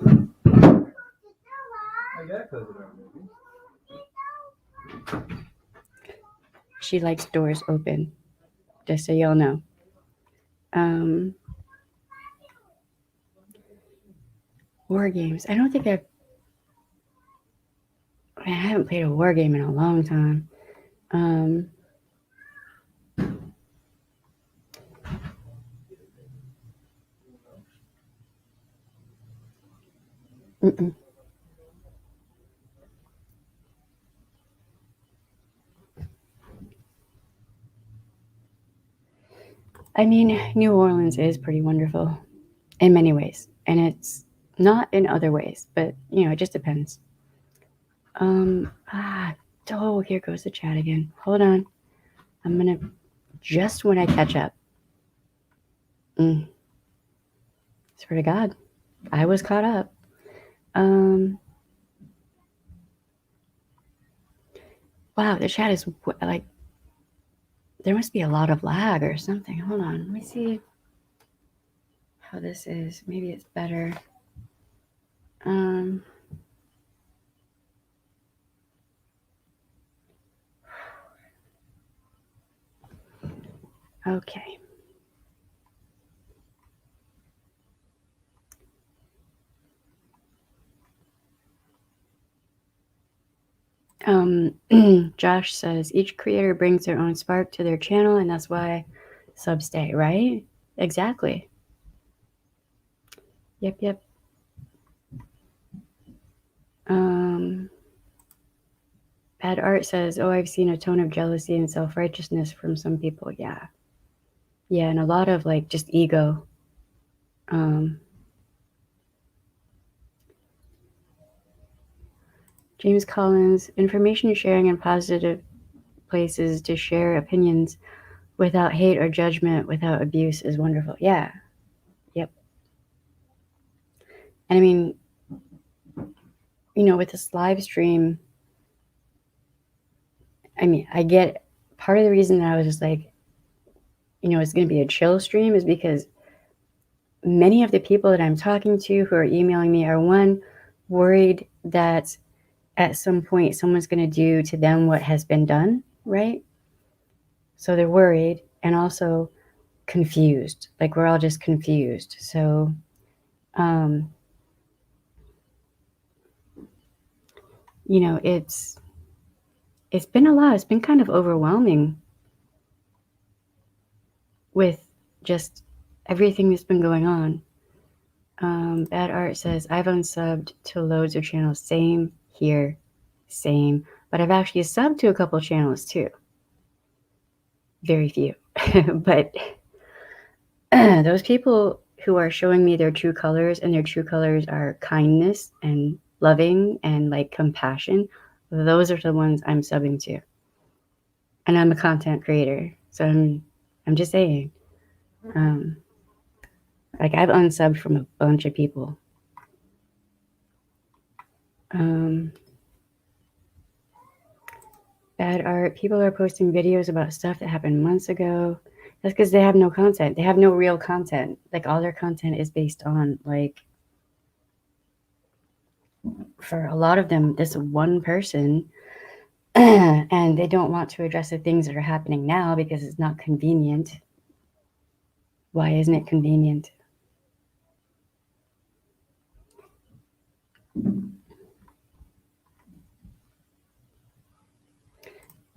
S3: I gotta close the door, baby.
S1: She likes doors open. Just so y'all know. War games. I don't think I haven't played a war game in a long time. I mean, New Orleans is pretty wonderful in many ways, and it's not in other ways, but you know, it just depends. Oh, here goes the chat again. Hold on. I'm gonna, just when I catch up. Swear to God, I was caught up. Wow, the chat is like, there must be a lot of lag or something. Hold on, let me see how this is. Maybe it's better. Okay. Josh says each creator brings their own spark to their channel, and that's why subs stay, right? Exactly. Yep. Bad Art says, oh, I've seen a tone of jealousy and self-righteousness from some people. Yeah, and a lot of like just ego. James Collins, information sharing in positive places to share opinions without hate or judgment, without abuse is wonderful. Yeah. Yep. And I mean, with this live stream, I mean, I get part of the reason that I was just like, it's going to be a chill stream is because many of the people that I'm talking to who are emailing me are one, worried that at some point someone's going to do to them what has been done, right? So they're worried and also confused. Like we're all just confused. So, it's been a lot. It's been kind of overwhelming with just everything that's been going on. Bad Art says, I've unsubbed to loads of channels. Same here. Same. But I've actually subbed to a couple channels too. Very few. But those people who are showing me their true colors, and their true colors are kindness and loving and like compassion, those are the ones I'm subbing to. And I'm a content creator. So I'm just saying. Like I've unsubbed from a bunch of people. Bad Art, people are posting videos about stuff that happened months ago. That's because they have no content. They have no real content. Like all their content is based on like, for a lot of them, this one person, and they don't want to address the things that are happening now because it's not convenient. Why isn't it convenient?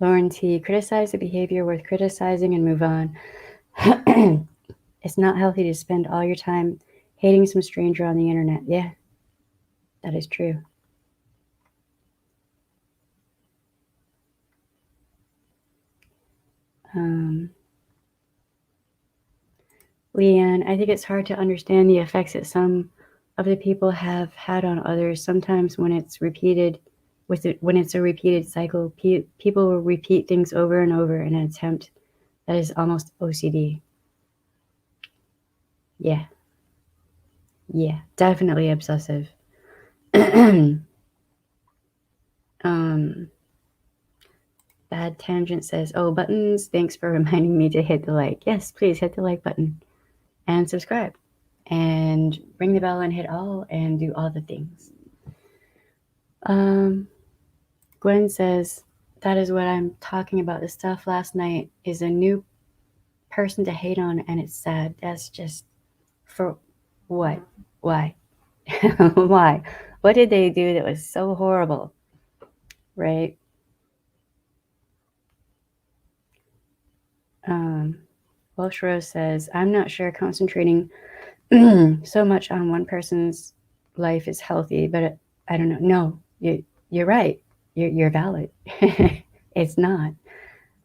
S1: Lauren T, criticize the behavior worth criticizing and move on. It's not healthy to spend all your time hating some stranger on the internet. Yeah, that is true. Leanne, I think it's hard to understand the effects that some of the people have had on others. Sometimes when it's repeated, when it's a repeated cycle, people will repeat things over and over in an attempt that is almost OCD. Yeah, definitely obsessive. Bad Tangent says, oh, buttons, thanks for reminding me to hit the like. Yes, please hit the like button and subscribe and ring the bell and hit all and do all the things. Gwen says, that is what I'm talking about. The stuff last night is a new person to hate on, and it's sad. That's just for what? Why? Why? What did they do that was so horrible? Right? Welsh Rose says, I'm not sure concentrating so much on one person's life is healthy, but I don't know. No, you're right. You're valid. It's not.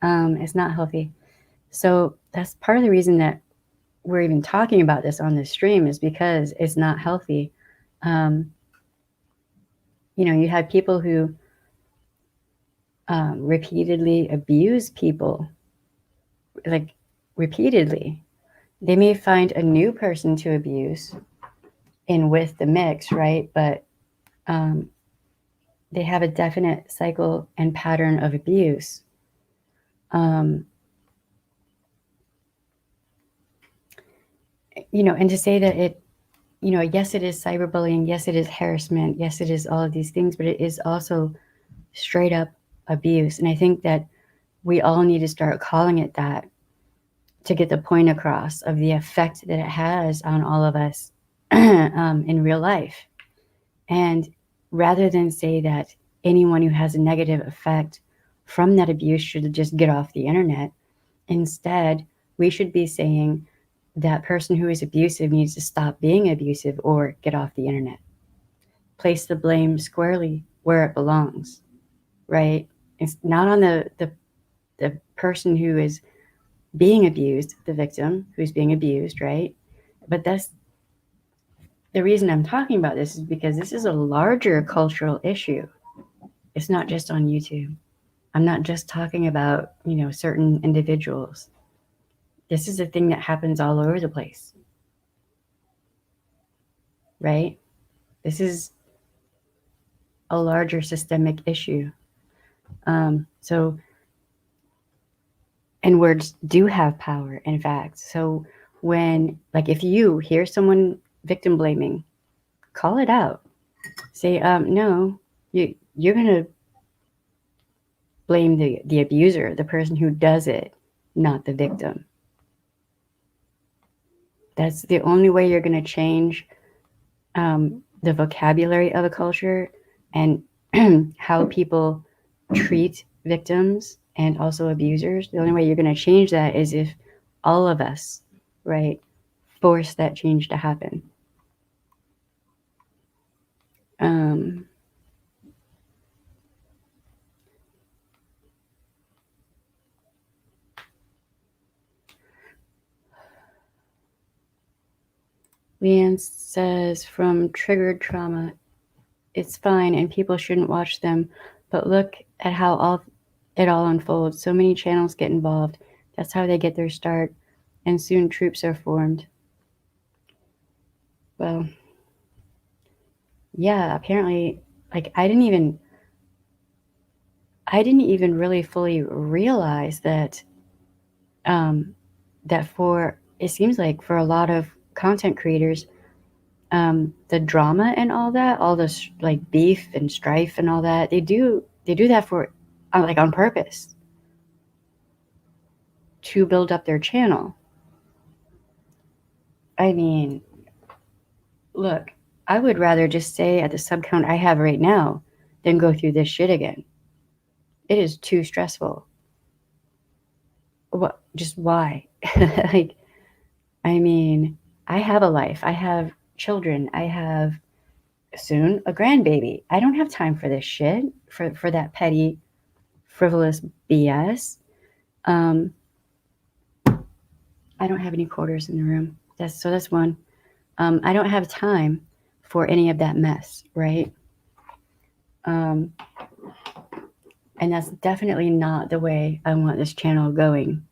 S1: It's not healthy. So that's part of the reason that we're even talking about this on this stream is because it's not healthy. You have people who repeatedly abuse people, like repeatedly. They may find a new person to abuse in with the mix, right? But they have a definite cycle and pattern of abuse. and to say that it, yes, it is cyberbullying, yes, it is harassment, yes, it is all of these things, but it is also straight up abuse. And I think that we all need to start calling it that to get the point across of the effect that it has on all of us in real life. And rather than say that anyone who has a negative effect from that abuse should just get off the internet, instead, we should be saying that person who is abusive needs to stop being abusive or get off the internet. Place the blame squarely where it belongs, right? It's not on the person who is being abused, the victim who's being abused, right? But that's the reason I'm talking about this, is because this is a larger cultural issue. It's not just on YouTube. I'm not just talking about, certain individuals. This is a thing that happens all over the place, right? This is a larger systemic issue. So, and words do have power, in fact. So when, like, if you hear someone victim blaming, call it out. Say, no, you're going to blame the abuser, the person who does it, not the victim. That's the only way you're going to change the vocabulary of a culture and how people treat victims and also abusers. The only way you're going to change that is if all of us, right, force that change to happen. Leanne says, from triggered trauma, it's fine and people shouldn't watch them, but look at how it all unfolds. So many channels get involved. That's how they get their start, and soon troops are formed. Well, yeah, apparently, like, I didn't even really fully realize that it seems like for a lot of content creators, the drama and all that, all this like beef and strife and all that, they do that for like on purpose to build up their channel. I mean, look, I would rather just stay at the sub count I have right now than go through this shit again. It is too stressful. What? Just why? Like, I mean, I have a life. I have children. I have soon a grandbaby. I don't have time for this shit, for that petty, frivolous BS. I don't have any quarters in the room. That's one. I don't have time for any of that mess, right? And that's definitely not the way I want this channel going.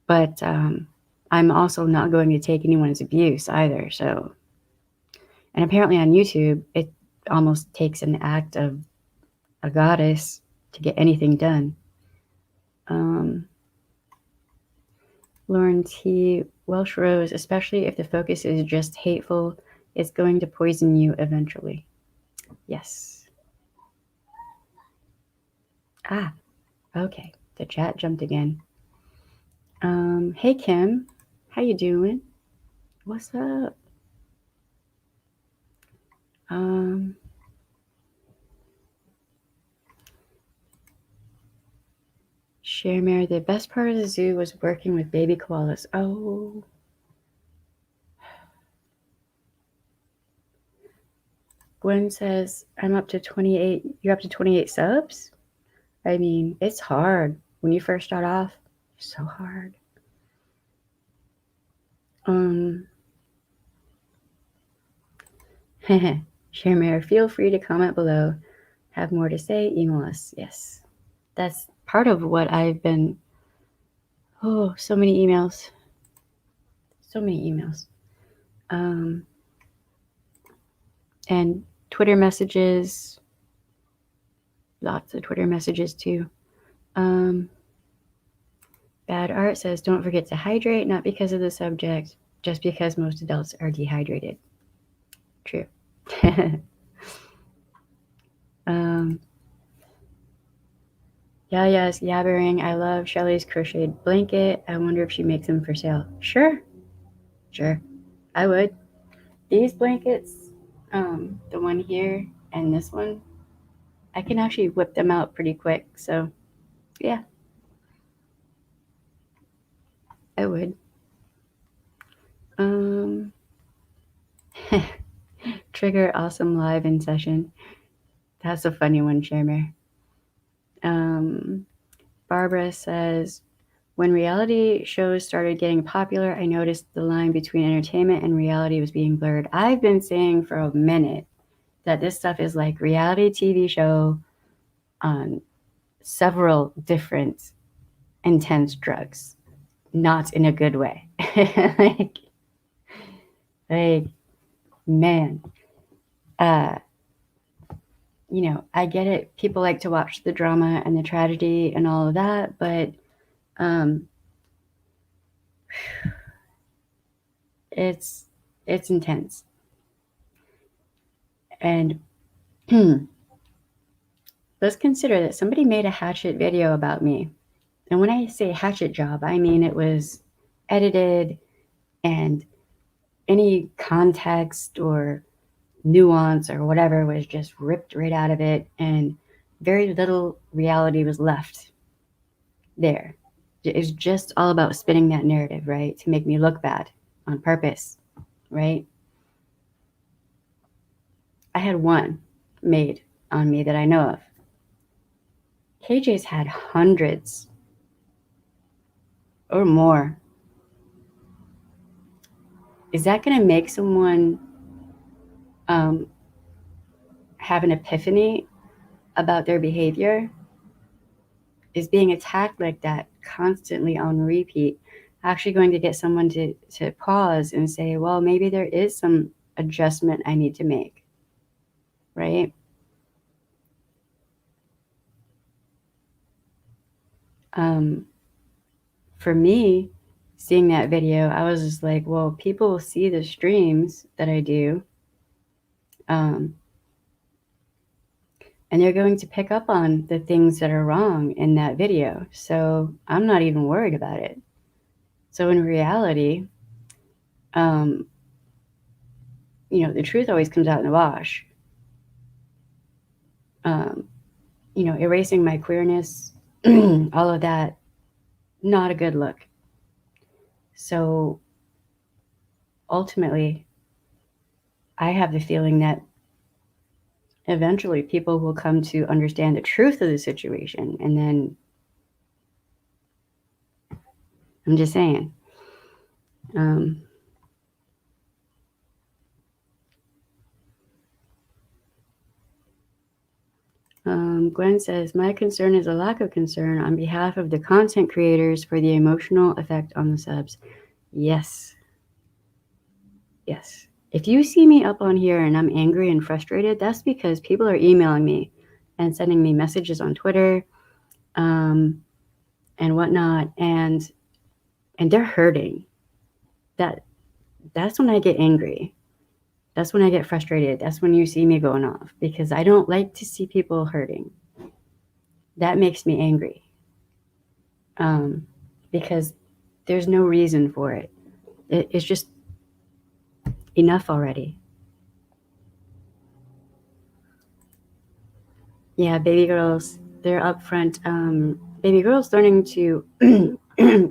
S1: But I'm also not going to take anyone's abuse either. So, and apparently on YouTube, it almost takes an act of a goddess to get anything done. Lauren T. Welsh Rose, especially if the focus is just hateful, it's going to poison you eventually. Yes. Ah, okay. The chat jumped again. Hey Kim, how you doing? What's up? Sharemare, the best part of the zoo was working with baby koalas. Oh. Gwen says, I'm up to 28. You're up to 28 subs? I mean, it's hard. When you first start off, it's so hard. Sharemare, feel free to comment below. Have more to say, email us. Yes. That's part of what I've been. Oh, so many emails. So many emails. And Twitter messages. Lots of Twitter messages too. Bad Art says, don't forget to hydrate, not because of the subject, just because most adults are dehydrated. True. Yaya's yabbering. I love Shelly's crocheted blanket. I wonder if she makes them for sale. Sure. I would. These blankets, the one here and this one, I can actually whip them out pretty quick. So, yeah, I would. Trigger awesome live in session. That's a funny one, Shermer. Barbara says, when reality shows started getting popular, I noticed the line between entertainment and reality was being blurred. I've been saying for a minute that this stuff is like reality TV show on several different intense drugs, not in a good way. like, man, you know, I get it. People like to watch the drama and the tragedy and all of that, but it's intense. And let's consider that somebody made a hatchet video about me. And when I say hatchet job, I mean it was edited and any context or nuance or whatever was just ripped right out of it, and very little reality was left there. It's just all about spinning that narrative, right? To make me look bad on purpose, right? I had one made on me that I know of. KJ's had hundreds or more. Is that going to make someone have an epiphany about their behavior? Is being attacked like that constantly on repeat actually going to get someone to pause and say, well, maybe there is some adjustment I need to make, right? For me, seeing that video, I was just like, well, people see the streams that I do, and they're going to pick up on the things that are wrong in that video. So I'm not even worried about it. So in reality, you know, the truth always comes out in the wash. You know, erasing my queerness, all of that, not a good look. So ultimately, I have the feeling that eventually people will come to understand the truth of the situation. And then I'm just saying, Gwen says, my concern is a lack of concern on behalf of the content creators for the emotional effect on the subs. Yes. If you see me up on here and I'm angry and frustrated, that's because people are emailing me and sending me messages on Twitter and whatnot, and they're hurting. That's when I get angry. That's when I get frustrated. That's when you see me going off, because I don't like to see people hurting. That makes me angry. Because there's no reason for it. It's just enough already. Yeah, baby girls, they're up front. Baby girls learning to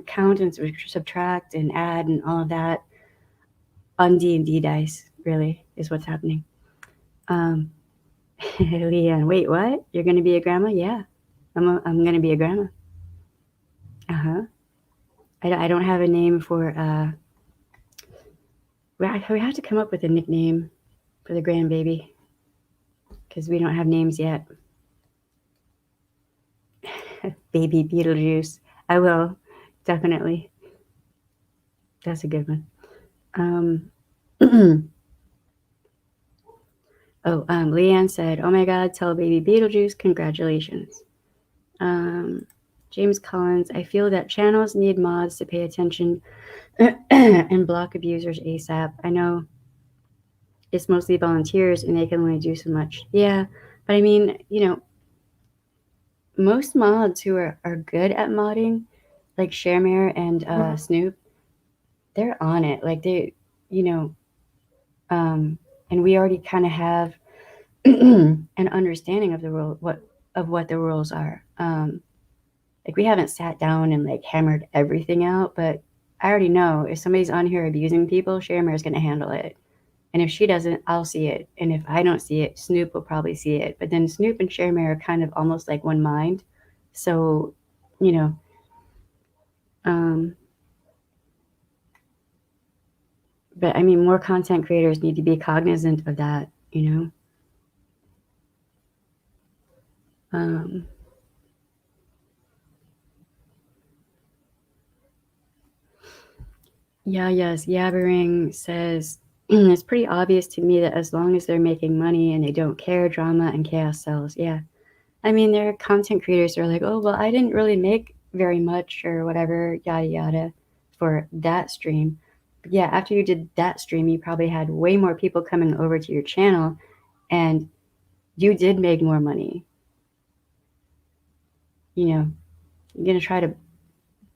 S1: count and subtract and add and all of that on D&D dice, really, is what's happening. Leanne, wait, what? You're going to be a grandma? Yeah, I'm going to be a grandma. I don't have a name for, we have to come up with a nickname for the grandbaby, because we don't have names yet. Baby Beetlejuice. I will, definitely. That's a good one. Leanne said, oh my God, tell baby Beetlejuice congratulations. James Collins, I feel that channels need mods to pay attention and block abusers ASAP. I know it's mostly volunteers and they can only do so much. Yeah, but I mean, most mods who are good at modding, like Sharemare and Snoop, they're on it. Like you know, and we already kind of have an understanding of the rule, what the rules are. Like we haven't sat down and like hammered everything out, but I already know if somebody's on here abusing people, Sharemare is going to handle it. And if she doesn't, I'll see it. And if I don't see it, Snoop will probably see it. But then Snoop and Sharemare are kind of almost like one mind. So, you know, but I mean, more content creators need to be cognizant of that, Yes, Yabbering says, it's pretty obvious to me that as long as they're making money and they don't care, drama and chaos sells. Yeah. I mean, there are content creators who are like, oh, well, I didn't really make very much or whatever, yada, yada, for that stream. But yeah, after you did that stream, you probably had way more people coming over to your channel and you did make more money. You're going to try to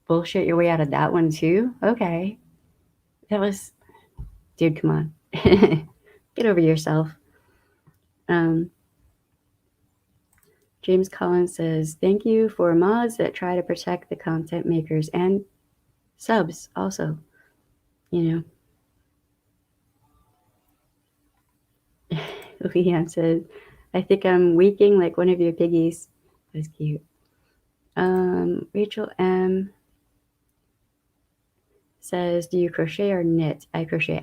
S1: bullshit your way out of that one too? Okay. That was, dude, come on. Get over yourself. James Collins says, thank you for mods that try to protect the content makers and subs also, Leanne says, I think I'm weaking like one of your piggies. That's cute. Rachel M says, do you crochet or knit? I crochet.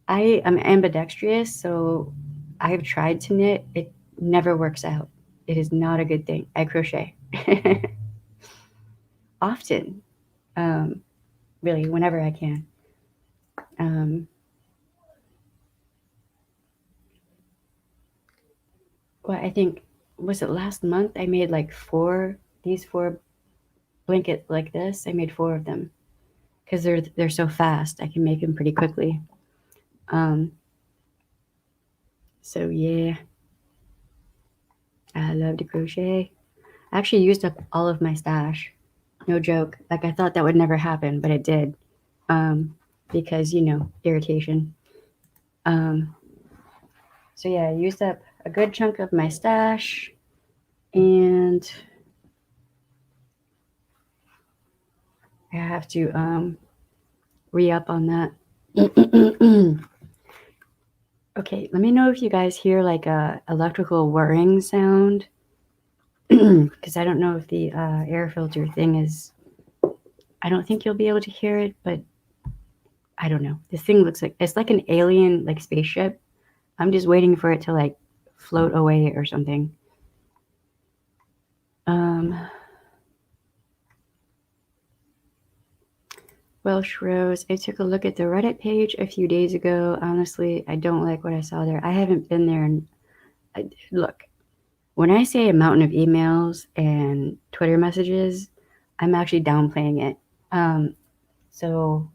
S1: I am ambidextrous, so I've tried to knit. It never works out. It is not a good thing. I crochet. Often. Really, whenever I can. Well, I think, was it last month? I made like these four blankets like this. I made 4 of them because they're so fast. I can make them pretty quickly. So yeah, I love to crochet. I actually used up all of my stash. No joke. Like I thought that would never happen, but it did. Because irritation. So yeah, I used up a good chunk of my stash, and I have to re-up on that. Okay, let me know if you guys hear like a electrical whirring sound, because I don't know if the air filter thing is. I don't think you'll be able to hear it, but I don't know. This thing looks like it's like an alien like spaceship. I'm just waiting for it to like float away or something. Welsh Rose, I took a look at the Reddit page a few days ago. Honestly, I don't like what I saw there. I haven't been there. And look, when I say a mountain of emails and Twitter messages, I'm actually downplaying it. So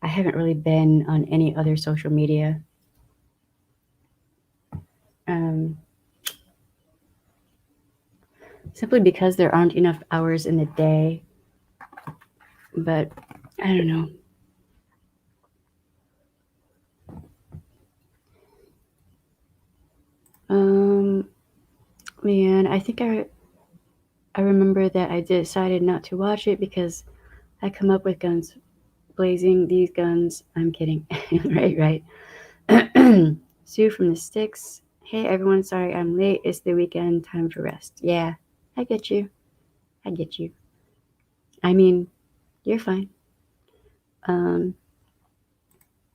S1: I haven't really been on any other social media. Simply because there aren't enough hours in the day. But I don't know. Man, I think I remember that I decided not to watch it because I come up with guns blazing. These guns, I'm kidding. right. Sue from the Sticks. Hey everyone, sorry I'm late. It's the weekend, time for rest. Yeah, I get you. I mean, you're fine.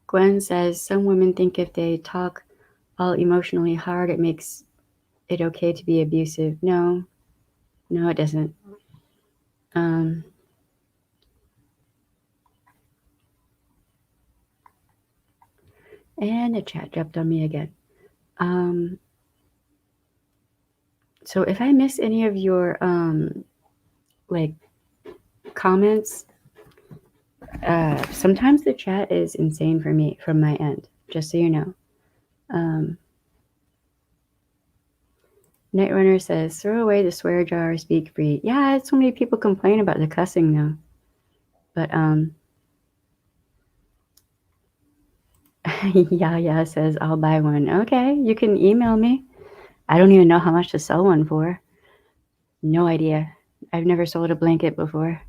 S1: Gwen says some women think if they talk all emotionally hard, it makes it okay to be abusive. No, it doesn't. And the chat jumped on me again. So if I miss any of your like comments, sometimes the chat is insane for me from my end, just so you know. Night Runner says, throw away the swear jar, speak free. Yeah, so many people complain about the cussing though. But yeah says, I'll buy one. Okay, you can email me. I don't even know how much to sell one for. No idea. I've never sold a blanket before.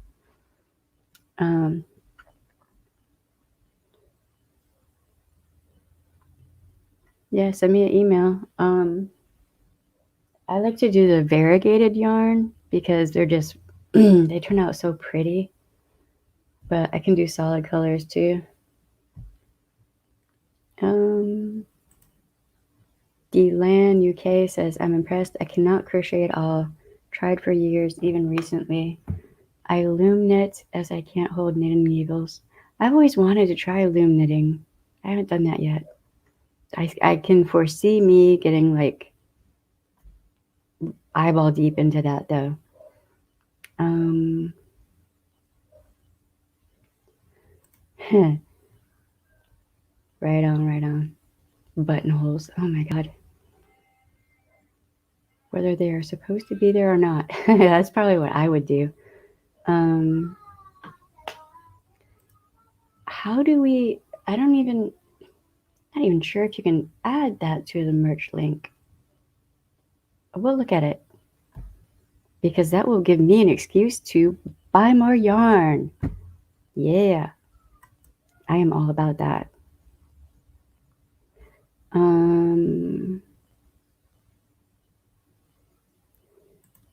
S1: Yeah, send me an email. I like to do the variegated yarn because they're just they turn out so pretty. But I can do solid colors too. DeLan UK says, I'm impressed. I cannot crochet at all. Tried for years, even recently. I loom knit as I can't hold knitting needles. I've always wanted to try loom knitting. I haven't done that yet. I can foresee me getting like eyeball deep into that though. Right on. Buttonholes. Oh my god. Whether they are supposed to be there or not. That's probably what I would do. How do we, not even sure if you can add that to the merch link. We'll look at it because that will give me an excuse to buy more yarn. Yeah, I am all about that.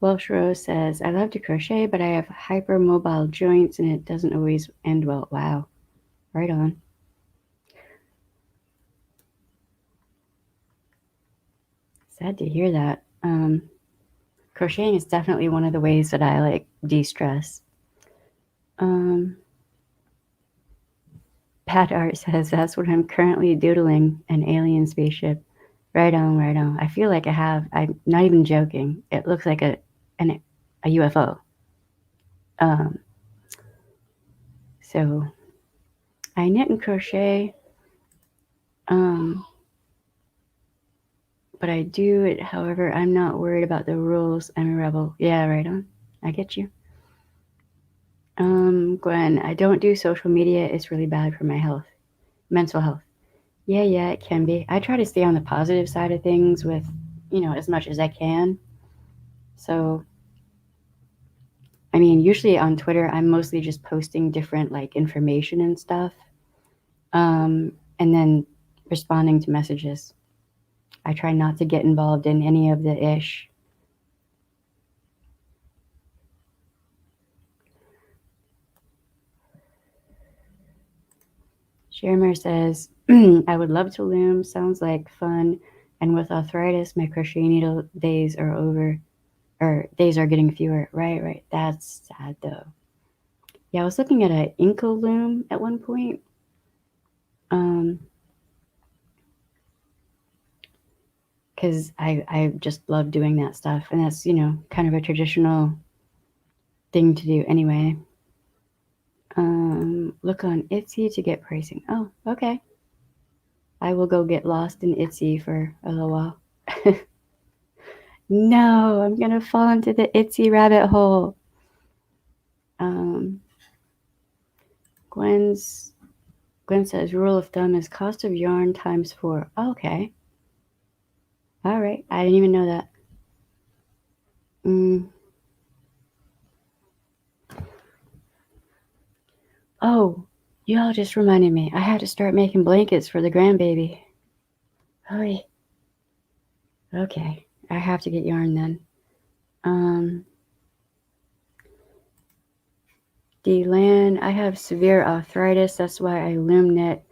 S1: Welsh Rose says, I love to crochet, but I have hypermobile joints and it doesn't always end well. Wow. Right on. Sad to hear that. Crocheting is definitely one of the ways that I like de-stress. Pat Art says, that's what I'm currently doodling, an alien spaceship. Right on. I feel like I'm not even joking. It looks like a UFO. So I knit and crochet, but I do it, however, I'm not worried about the rules. I'm a rebel. Yeah, right on. I get you. Gwen, I don't do social media. It's really bad for my health, mental health. Yeah, it can be. I try to stay on the positive side of things with, as much as I can. So, I mean, usually on Twitter, I'm mostly just posting different like information and stuff, and then responding to messages. I try not to get involved in any of the ish. Shermer says, I would love to loom. Sounds like fun. And with arthritis, my crochet needle days are over, or days are getting fewer. Right. That's sad though. Yeah, I was looking at an Inco loom at one point. Because I just love doing that stuff. And that's, kind of a traditional thing to do anyway. Look on Etsy to get pricing. Oh, okay. I will go get lost in Etsy for a little while. No, I'm going to fall into the Etsy rabbit hole. Gwen says rule of thumb is cost of yarn times 4. Okay. All right. I didn't even know that. Oh, y'all just reminded me. I had to start making blankets for the grandbaby. Oh, okay. I have to get yarn then. DeLan, I have severe arthritis. That's why I loom knit.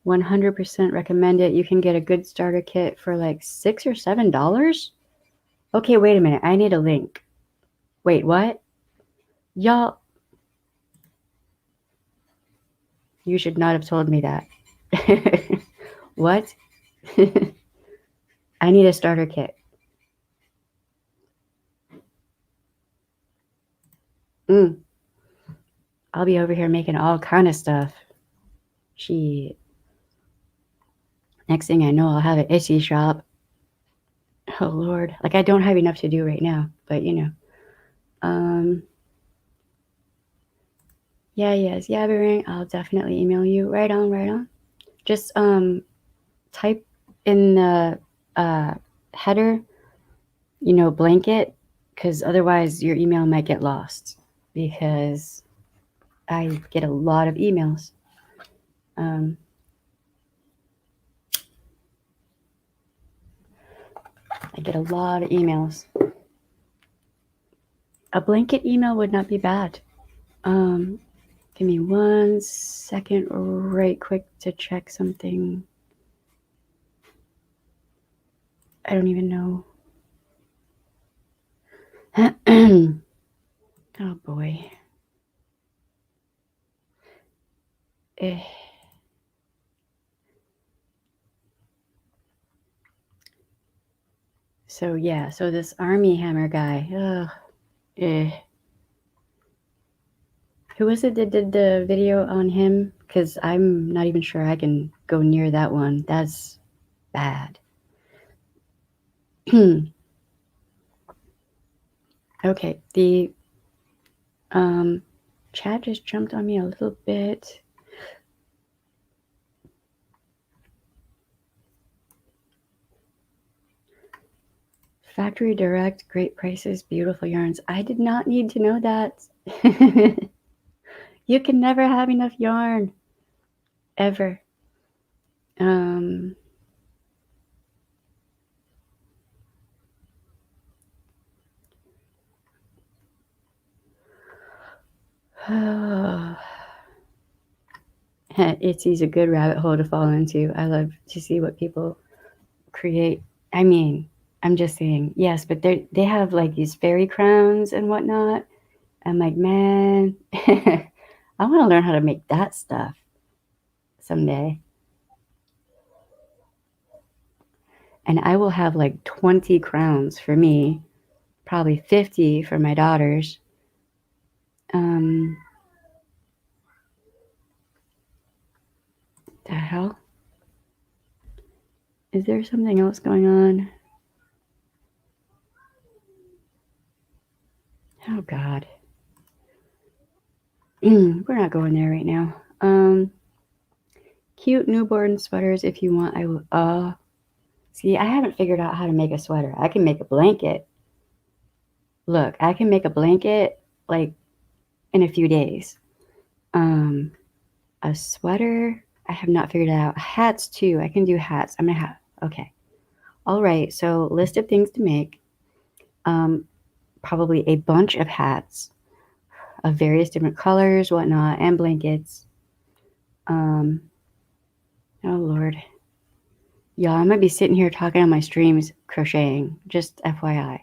S1: 100% recommend it. You can get a good starter kit for like $6 or $7. Okay, wait a minute. I need a link. Wait, what? Y'all, you should not have told me that. What? I need a starter kit. I'll be over here making all kind of stuff. She. Next thing I know, I'll have an Etsy shop. Oh Lord, like I don't have enough to do right now, but you know. Yeah, yes, Yabbering. I'll definitely email you. Right on, right on. Just type in the header, you know, blanket, because otherwise your email might get lost because I get a lot of emails. I get a lot of emails. A blanket email would not be bad. Give me 1 second, right quick, to check something. I don't even know. Oh boy. So yeah, so this Army Hammer guy. Who was it that did the video on him? Because I'm not even sure I can go near that one. That's bad. Okay, the chat just jumped on me a little bit. Factory direct, great prices, beautiful yarns. I did not need to know that. You can never have enough yarn. Ever. Itsy's a good rabbit hole to fall into. I love to see what people create. I mean, I'm just saying, yes, but they have like these fairy crowns and whatnot. I'm like, man, I want to learn how to make that stuff someday. And I will have like 20 crowns for me, probably 50 for my daughters. The hell? Is there something else going on? Oh God. We're not going there right now. Cute newborn sweaters if you want. I will. See, I haven't figured out how to make a sweater. I can make a blanket. Look, I can make a blanket like in a few days. A sweater, I have not figured it out. Hats too. I can do hats. I'm gonna have. Okay. All right. So list of things to make. Probably a bunch of hats of various different colors, whatnot, and blankets. Oh Lord. Yeah, I might be sitting here talking on my streams crocheting, just FYI.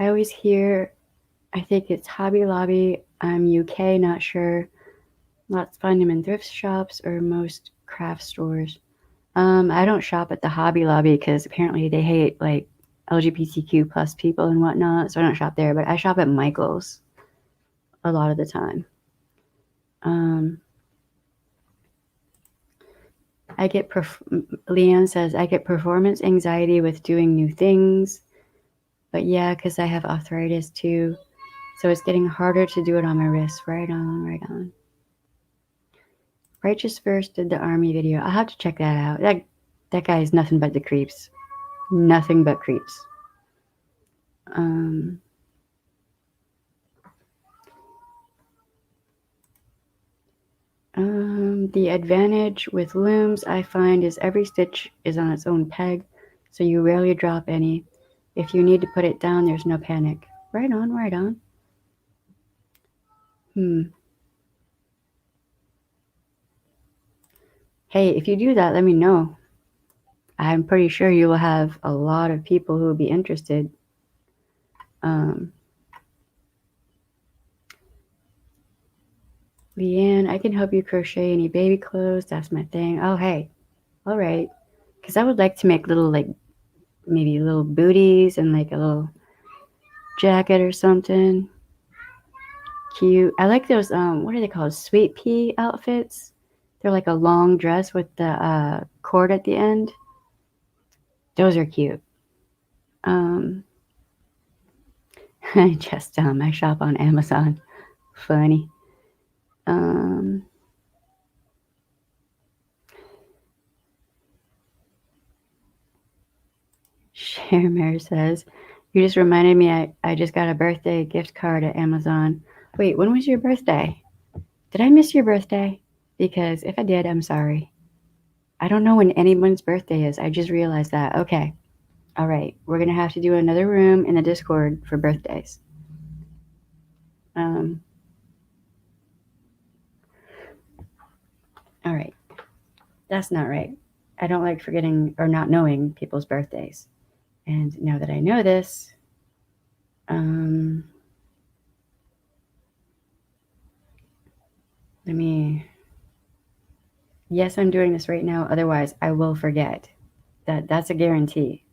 S1: I always hear, I think it's Hobby Lobby. I'm UK, not sure. Lots find them in thrift shops or most craft stores. I don't shop at the Hobby Lobby because apparently they hate like LGBTQ plus people and whatnot, so I don't shop there. But I shop at Michael's a lot of the time. Leanne says, I get performance anxiety with doing new things. But yeah, because I have arthritis too. So it's getting harder to do it on my wrist. Right on, right on. Righteous First did the Army video. I'll have to check that out. That guy is nothing but the creeps. Nothing but creeps. The advantage with looms I find is every stitch is on its own peg, so you rarely drop any. If you need to put it down, there's no panic. Right on, right on. Hey, if you do that, let me know. I'm pretty sure you will have a lot of people who will be interested. Leanne, I can help you crochet any baby clothes. That's my thing. Oh, hey. All right. Because I would like to make little, like, maybe little booties and like a little jacket or something. Cute. I like those, what are they called? Sweet pea outfits. They're like a long dress with the cord at the end. Those are cute. Just I shop on Amazon. Funny. Sharemare says, you just reminded me I just got a birthday gift card at Amazon. Wait, when was your birthday? Did I miss your birthday? Because if I did, I'm sorry. I don't know when anyone's birthday is. I just realized that. Okay. All right. We're going to have to do another room in the Discord for birthdays. All right. That's not right. I don't like forgetting or not knowing people's birthdays. And now that I know this, yes, I'm doing this right now. Otherwise, I will forget. That's a guarantee.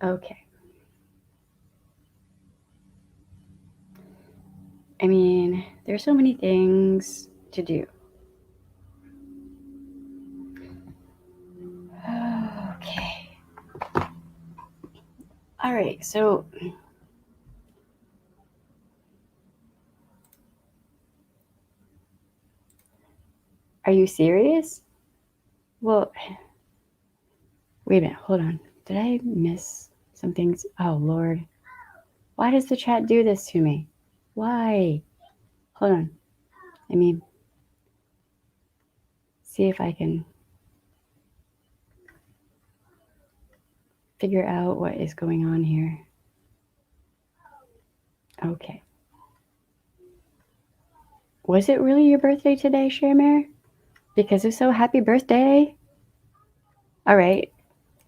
S1: Okay. I mean, there's so many things to do. Okay. All right. So, are you serious? Well, wait a minute. Hold on. Did I miss some things? Oh, Lord. Why does the chat do this to me? Why? Hold on. I mean, see if I can figure out what is going on here. Okay. Was it really your birthday today, Sharemare? Because if so, happy birthday. All right.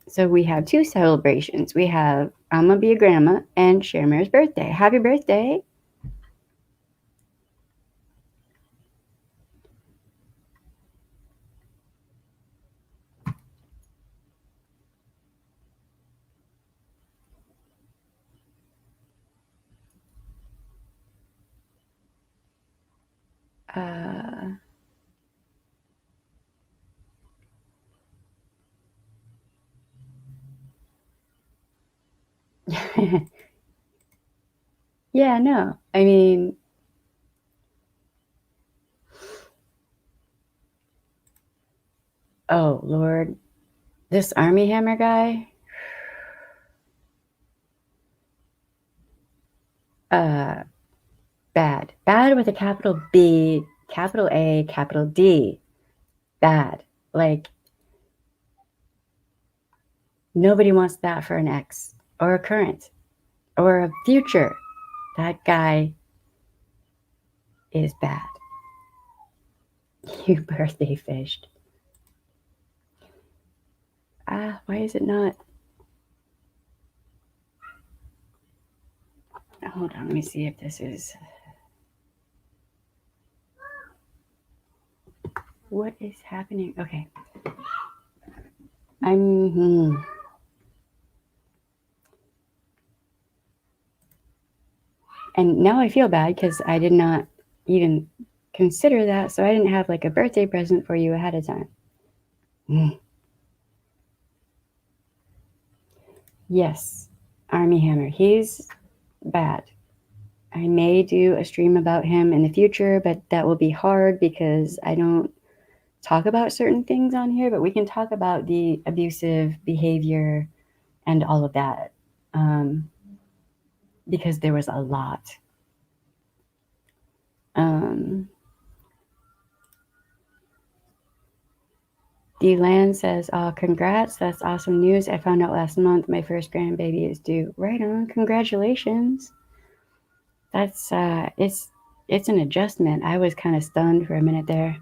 S1: So we have two celebrations. We have I'm gonna be a grandma and Sharemare's birthday. Happy birthday. Yeah, no. I mean, oh Lord, this Army Hammer guy. Bad. Bad with a capital B, capital A, capital D. Bad. Like, nobody wants that for an ex or a current or a future. That guy is bad. You birthday fished. Why is it not? Hold on, let me see if this is. What is happening? Okay. And now I feel bad because I did not even consider that, so I didn't have like a birthday present for you ahead of time. Yes, Army Hammer. He's bad. I may do a stream about him in the future, but that will be hard because I don't talk about certain things on here, but we can talk about the abusive behavior and all of that because there was a lot. D-Land says, congrats, that's awesome news. I found out last month my first grandbaby is due. Right on, congratulations. That's, it's an adjustment. I was kind of stunned for a minute there.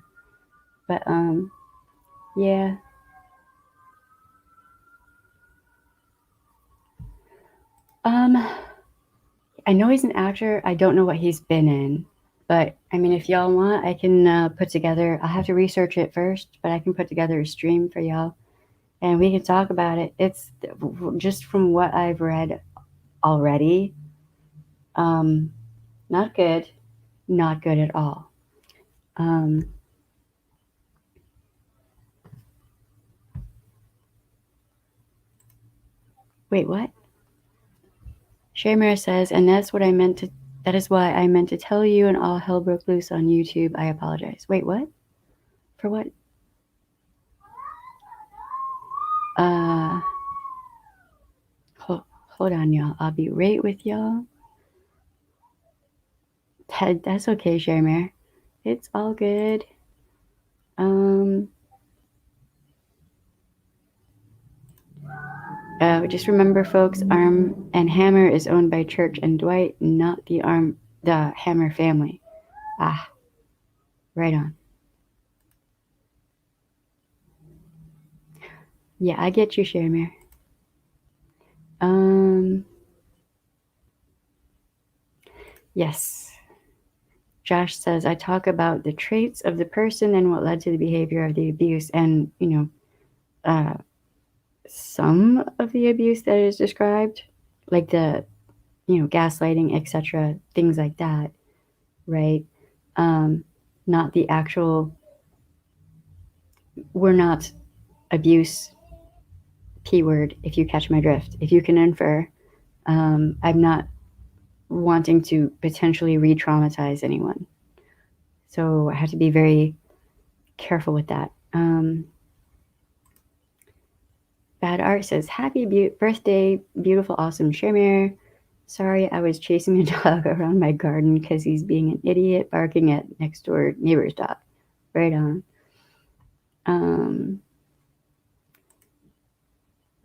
S1: But yeah. I know he's an actor. I don't know what he's been in, but I mean, if y'all want, I can put together. I'll have to research it first, but I can put together a stream for y'all, and we can talk about it. It's just from what I've read already. Not good, not good at all. Wait, what? Shamira says, and that is why I meant to tell you and all hell broke loose on YouTube. I apologize. Wait, what? For what? Hold on, y'all. I'll be right with y'all. That's okay, Shamir. It's all good. Just remember, folks, Arm and Hammer is owned by Church and Dwight, not the Hammer family. Ah, right on. Yeah, I get you, Shamir. Yes. Josh says, I talk about the traits of the person and what led to the behavior of the abuse, and, some of the abuse that is described, like the, gaslighting, etc., things like that, right? Not the actual, we're not abuse, P-word, if you catch my drift. If you can infer, I'm not wanting to potentially re-traumatize anyone. So I have to be very careful with that. Bad Art says, happy birthday, beautiful, awesome Shamir. Sorry, I was chasing a dog around my garden because he's being an idiot, barking at next door neighbor's dog. Right on.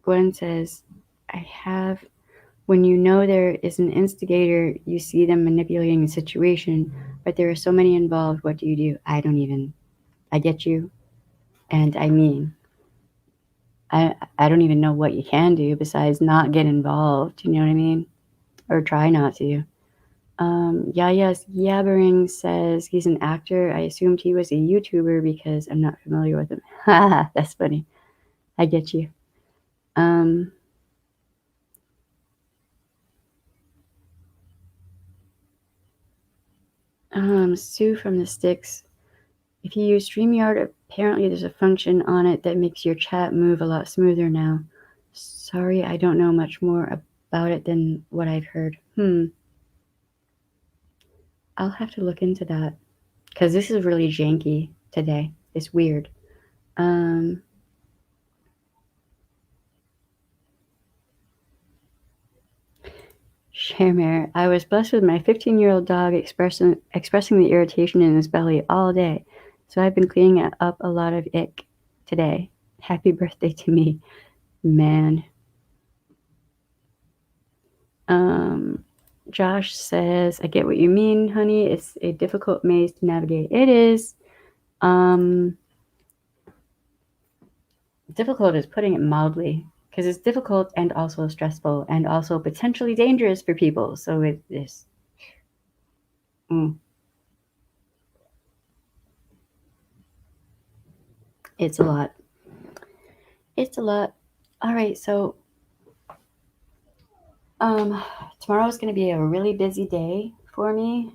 S1: Gwen says, when you know there is an instigator, you see them manipulating the situation, but there are so many involved. What do you do? I get you. And I mean, I don't even know what you can do besides not get involved. You know what I mean? Or try not to. Yaya's Yabbering says he's an actor. I assumed he was a YouTuber because I'm not familiar with him. Haha, that's funny. I get you. Sue from the Sticks. If you use StreamYard, apparently there's a function on it that makes your chat move a lot smoother now. Sorry, I don't know much more about it than what I've heard. I'll have to look into that because this is really janky today. It's weird. Shamir, I was blessed with my 15-year-old dog expressing the irritation in his belly all day, so I've been cleaning up a lot of ick today. Happy birthday to me, man. Josh says, I get what you mean, honey. It's a difficult maze to navigate. It is. Difficult is putting it mildly, because it's difficult and also stressful and also potentially dangerous for people. So it is. It's a lot. It's a lot. All right, so tomorrow is going to be a really busy day for me.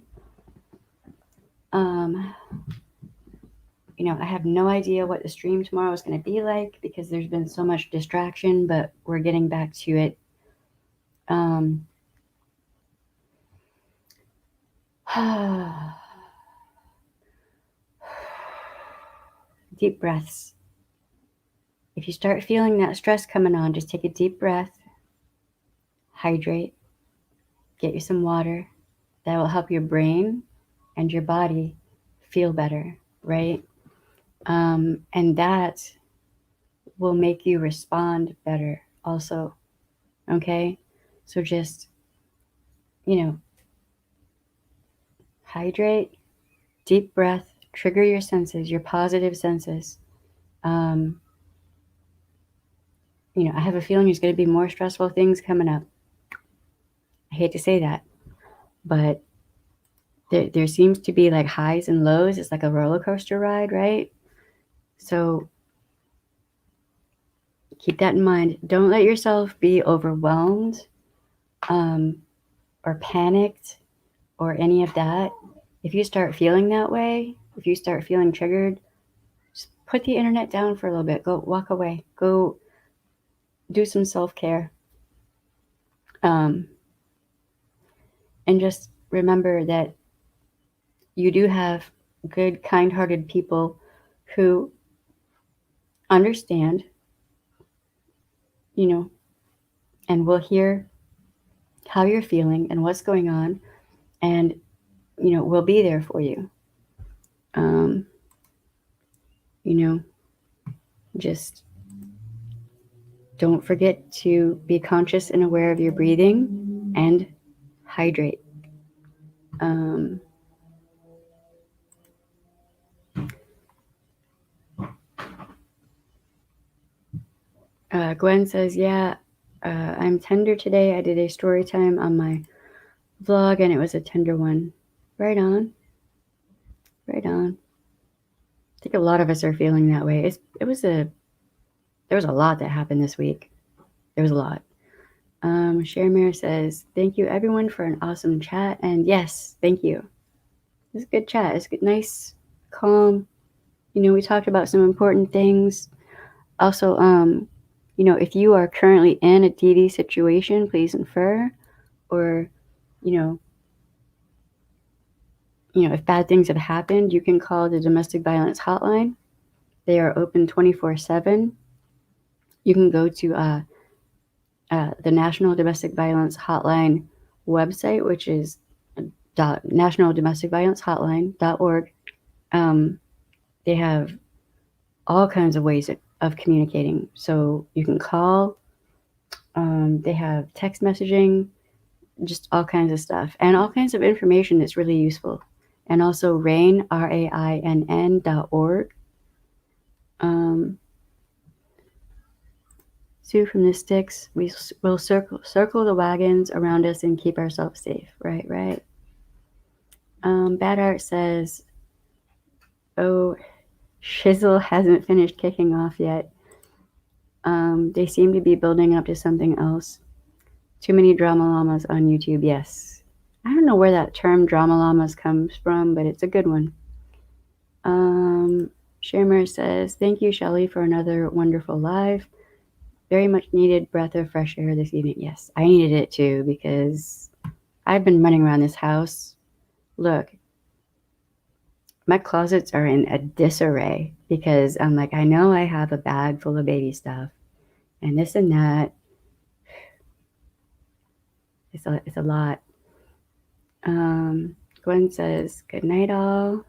S1: I have no idea what the stream tomorrow is going to be like because there's been so much distraction, but we're getting back to it. Deep breaths. If you start feeling that stress coming on, just take a deep breath, hydrate, get you some water. That will help your brain and your body feel better, right? And that will make you respond better also, okay? So just, hydrate, deep breath, trigger your senses, your positive senses. I have a feeling there's going to be more stressful things coming up. I hate to say that, but there seems to be like highs and lows. It's like a roller coaster ride, right? So keep that in mind. Don't let yourself be overwhelmed or panicked or any of that. If you start feeling that way, if you start feeling triggered, just put the internet down for a little bit. Go walk away. Go do some self-care. And just remember that you do have good, kind-hearted people who understand, and will hear how you're feeling and what's going on, and, will be there for you. Just don't forget to be conscious and aware of your breathing and hydrate. Gwen says, yeah, I'm tender today. I did a story time on my vlog and it was a tender one. Right on. Right on. I think a lot of us are feeling that way. There was a lot that happened this week. There was a lot. Sharemare says, thank you everyone for an awesome chat. And yes, thank you. It was a good chat. It's good, nice, calm. We talked about some important things. Also, if you are currently in a DV situation, please infer, or, if bad things have happened, you can call the domestic violence hotline. They are open 24/7. You can go to the National Domestic Violence Hotline website, which is nationaldomesticviolencehotline.org. They have all kinds of ways of communicating. So you can call. They have text messaging, just all kinds of stuff, and all kinds of information that's really useful. And also RAINN, RAINN.org. Sue from the Sticks, we will circle the wagons around us and keep ourselves safe. Right. Bad Art says, oh, Shizzle hasn't finished kicking off yet. They seem to be building up to something else. Too many drama llamas on YouTube, yes. I don't know where that term drama llamas comes from, but it's a good one. Shermer says, thank you, Shelly, for another wonderful live. Very much needed breath of fresh air this evening. Yes, I needed it too because I've been running around this house. Look, my closets are in a disarray because I'm like, I know I have a bag full of baby stuff and this and that. It's a lot. Gwen says, good night all.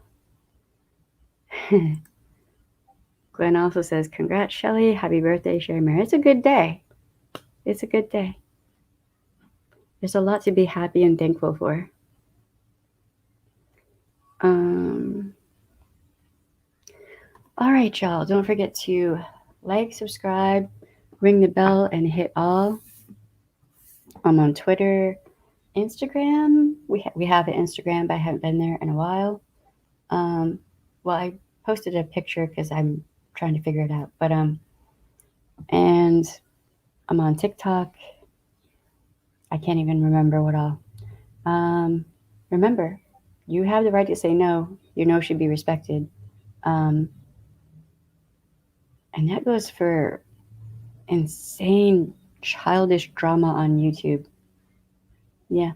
S1: Gwen also says, congrats, Shelly. Happy birthday, Sherry. It's a good day. It's a good day. There's a lot to be happy and thankful for. All right, y'all. Don't forget to like, subscribe, ring the bell, and hit all. I'm on Twitter, Instagram. We have an Instagram, but I haven't been there in a while. Well, I posted a picture because I'm trying to figure it out. But and I'm on TikTok. I can't even remember what all. Remember, you have the right to say no. Your no should be respected. And that goes for insane, childish drama on YouTube. Yeah.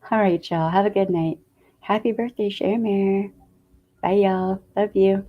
S1: All right, y'all. Have a good night. Happy birthday, Shermare. Bye, y'all. Love you.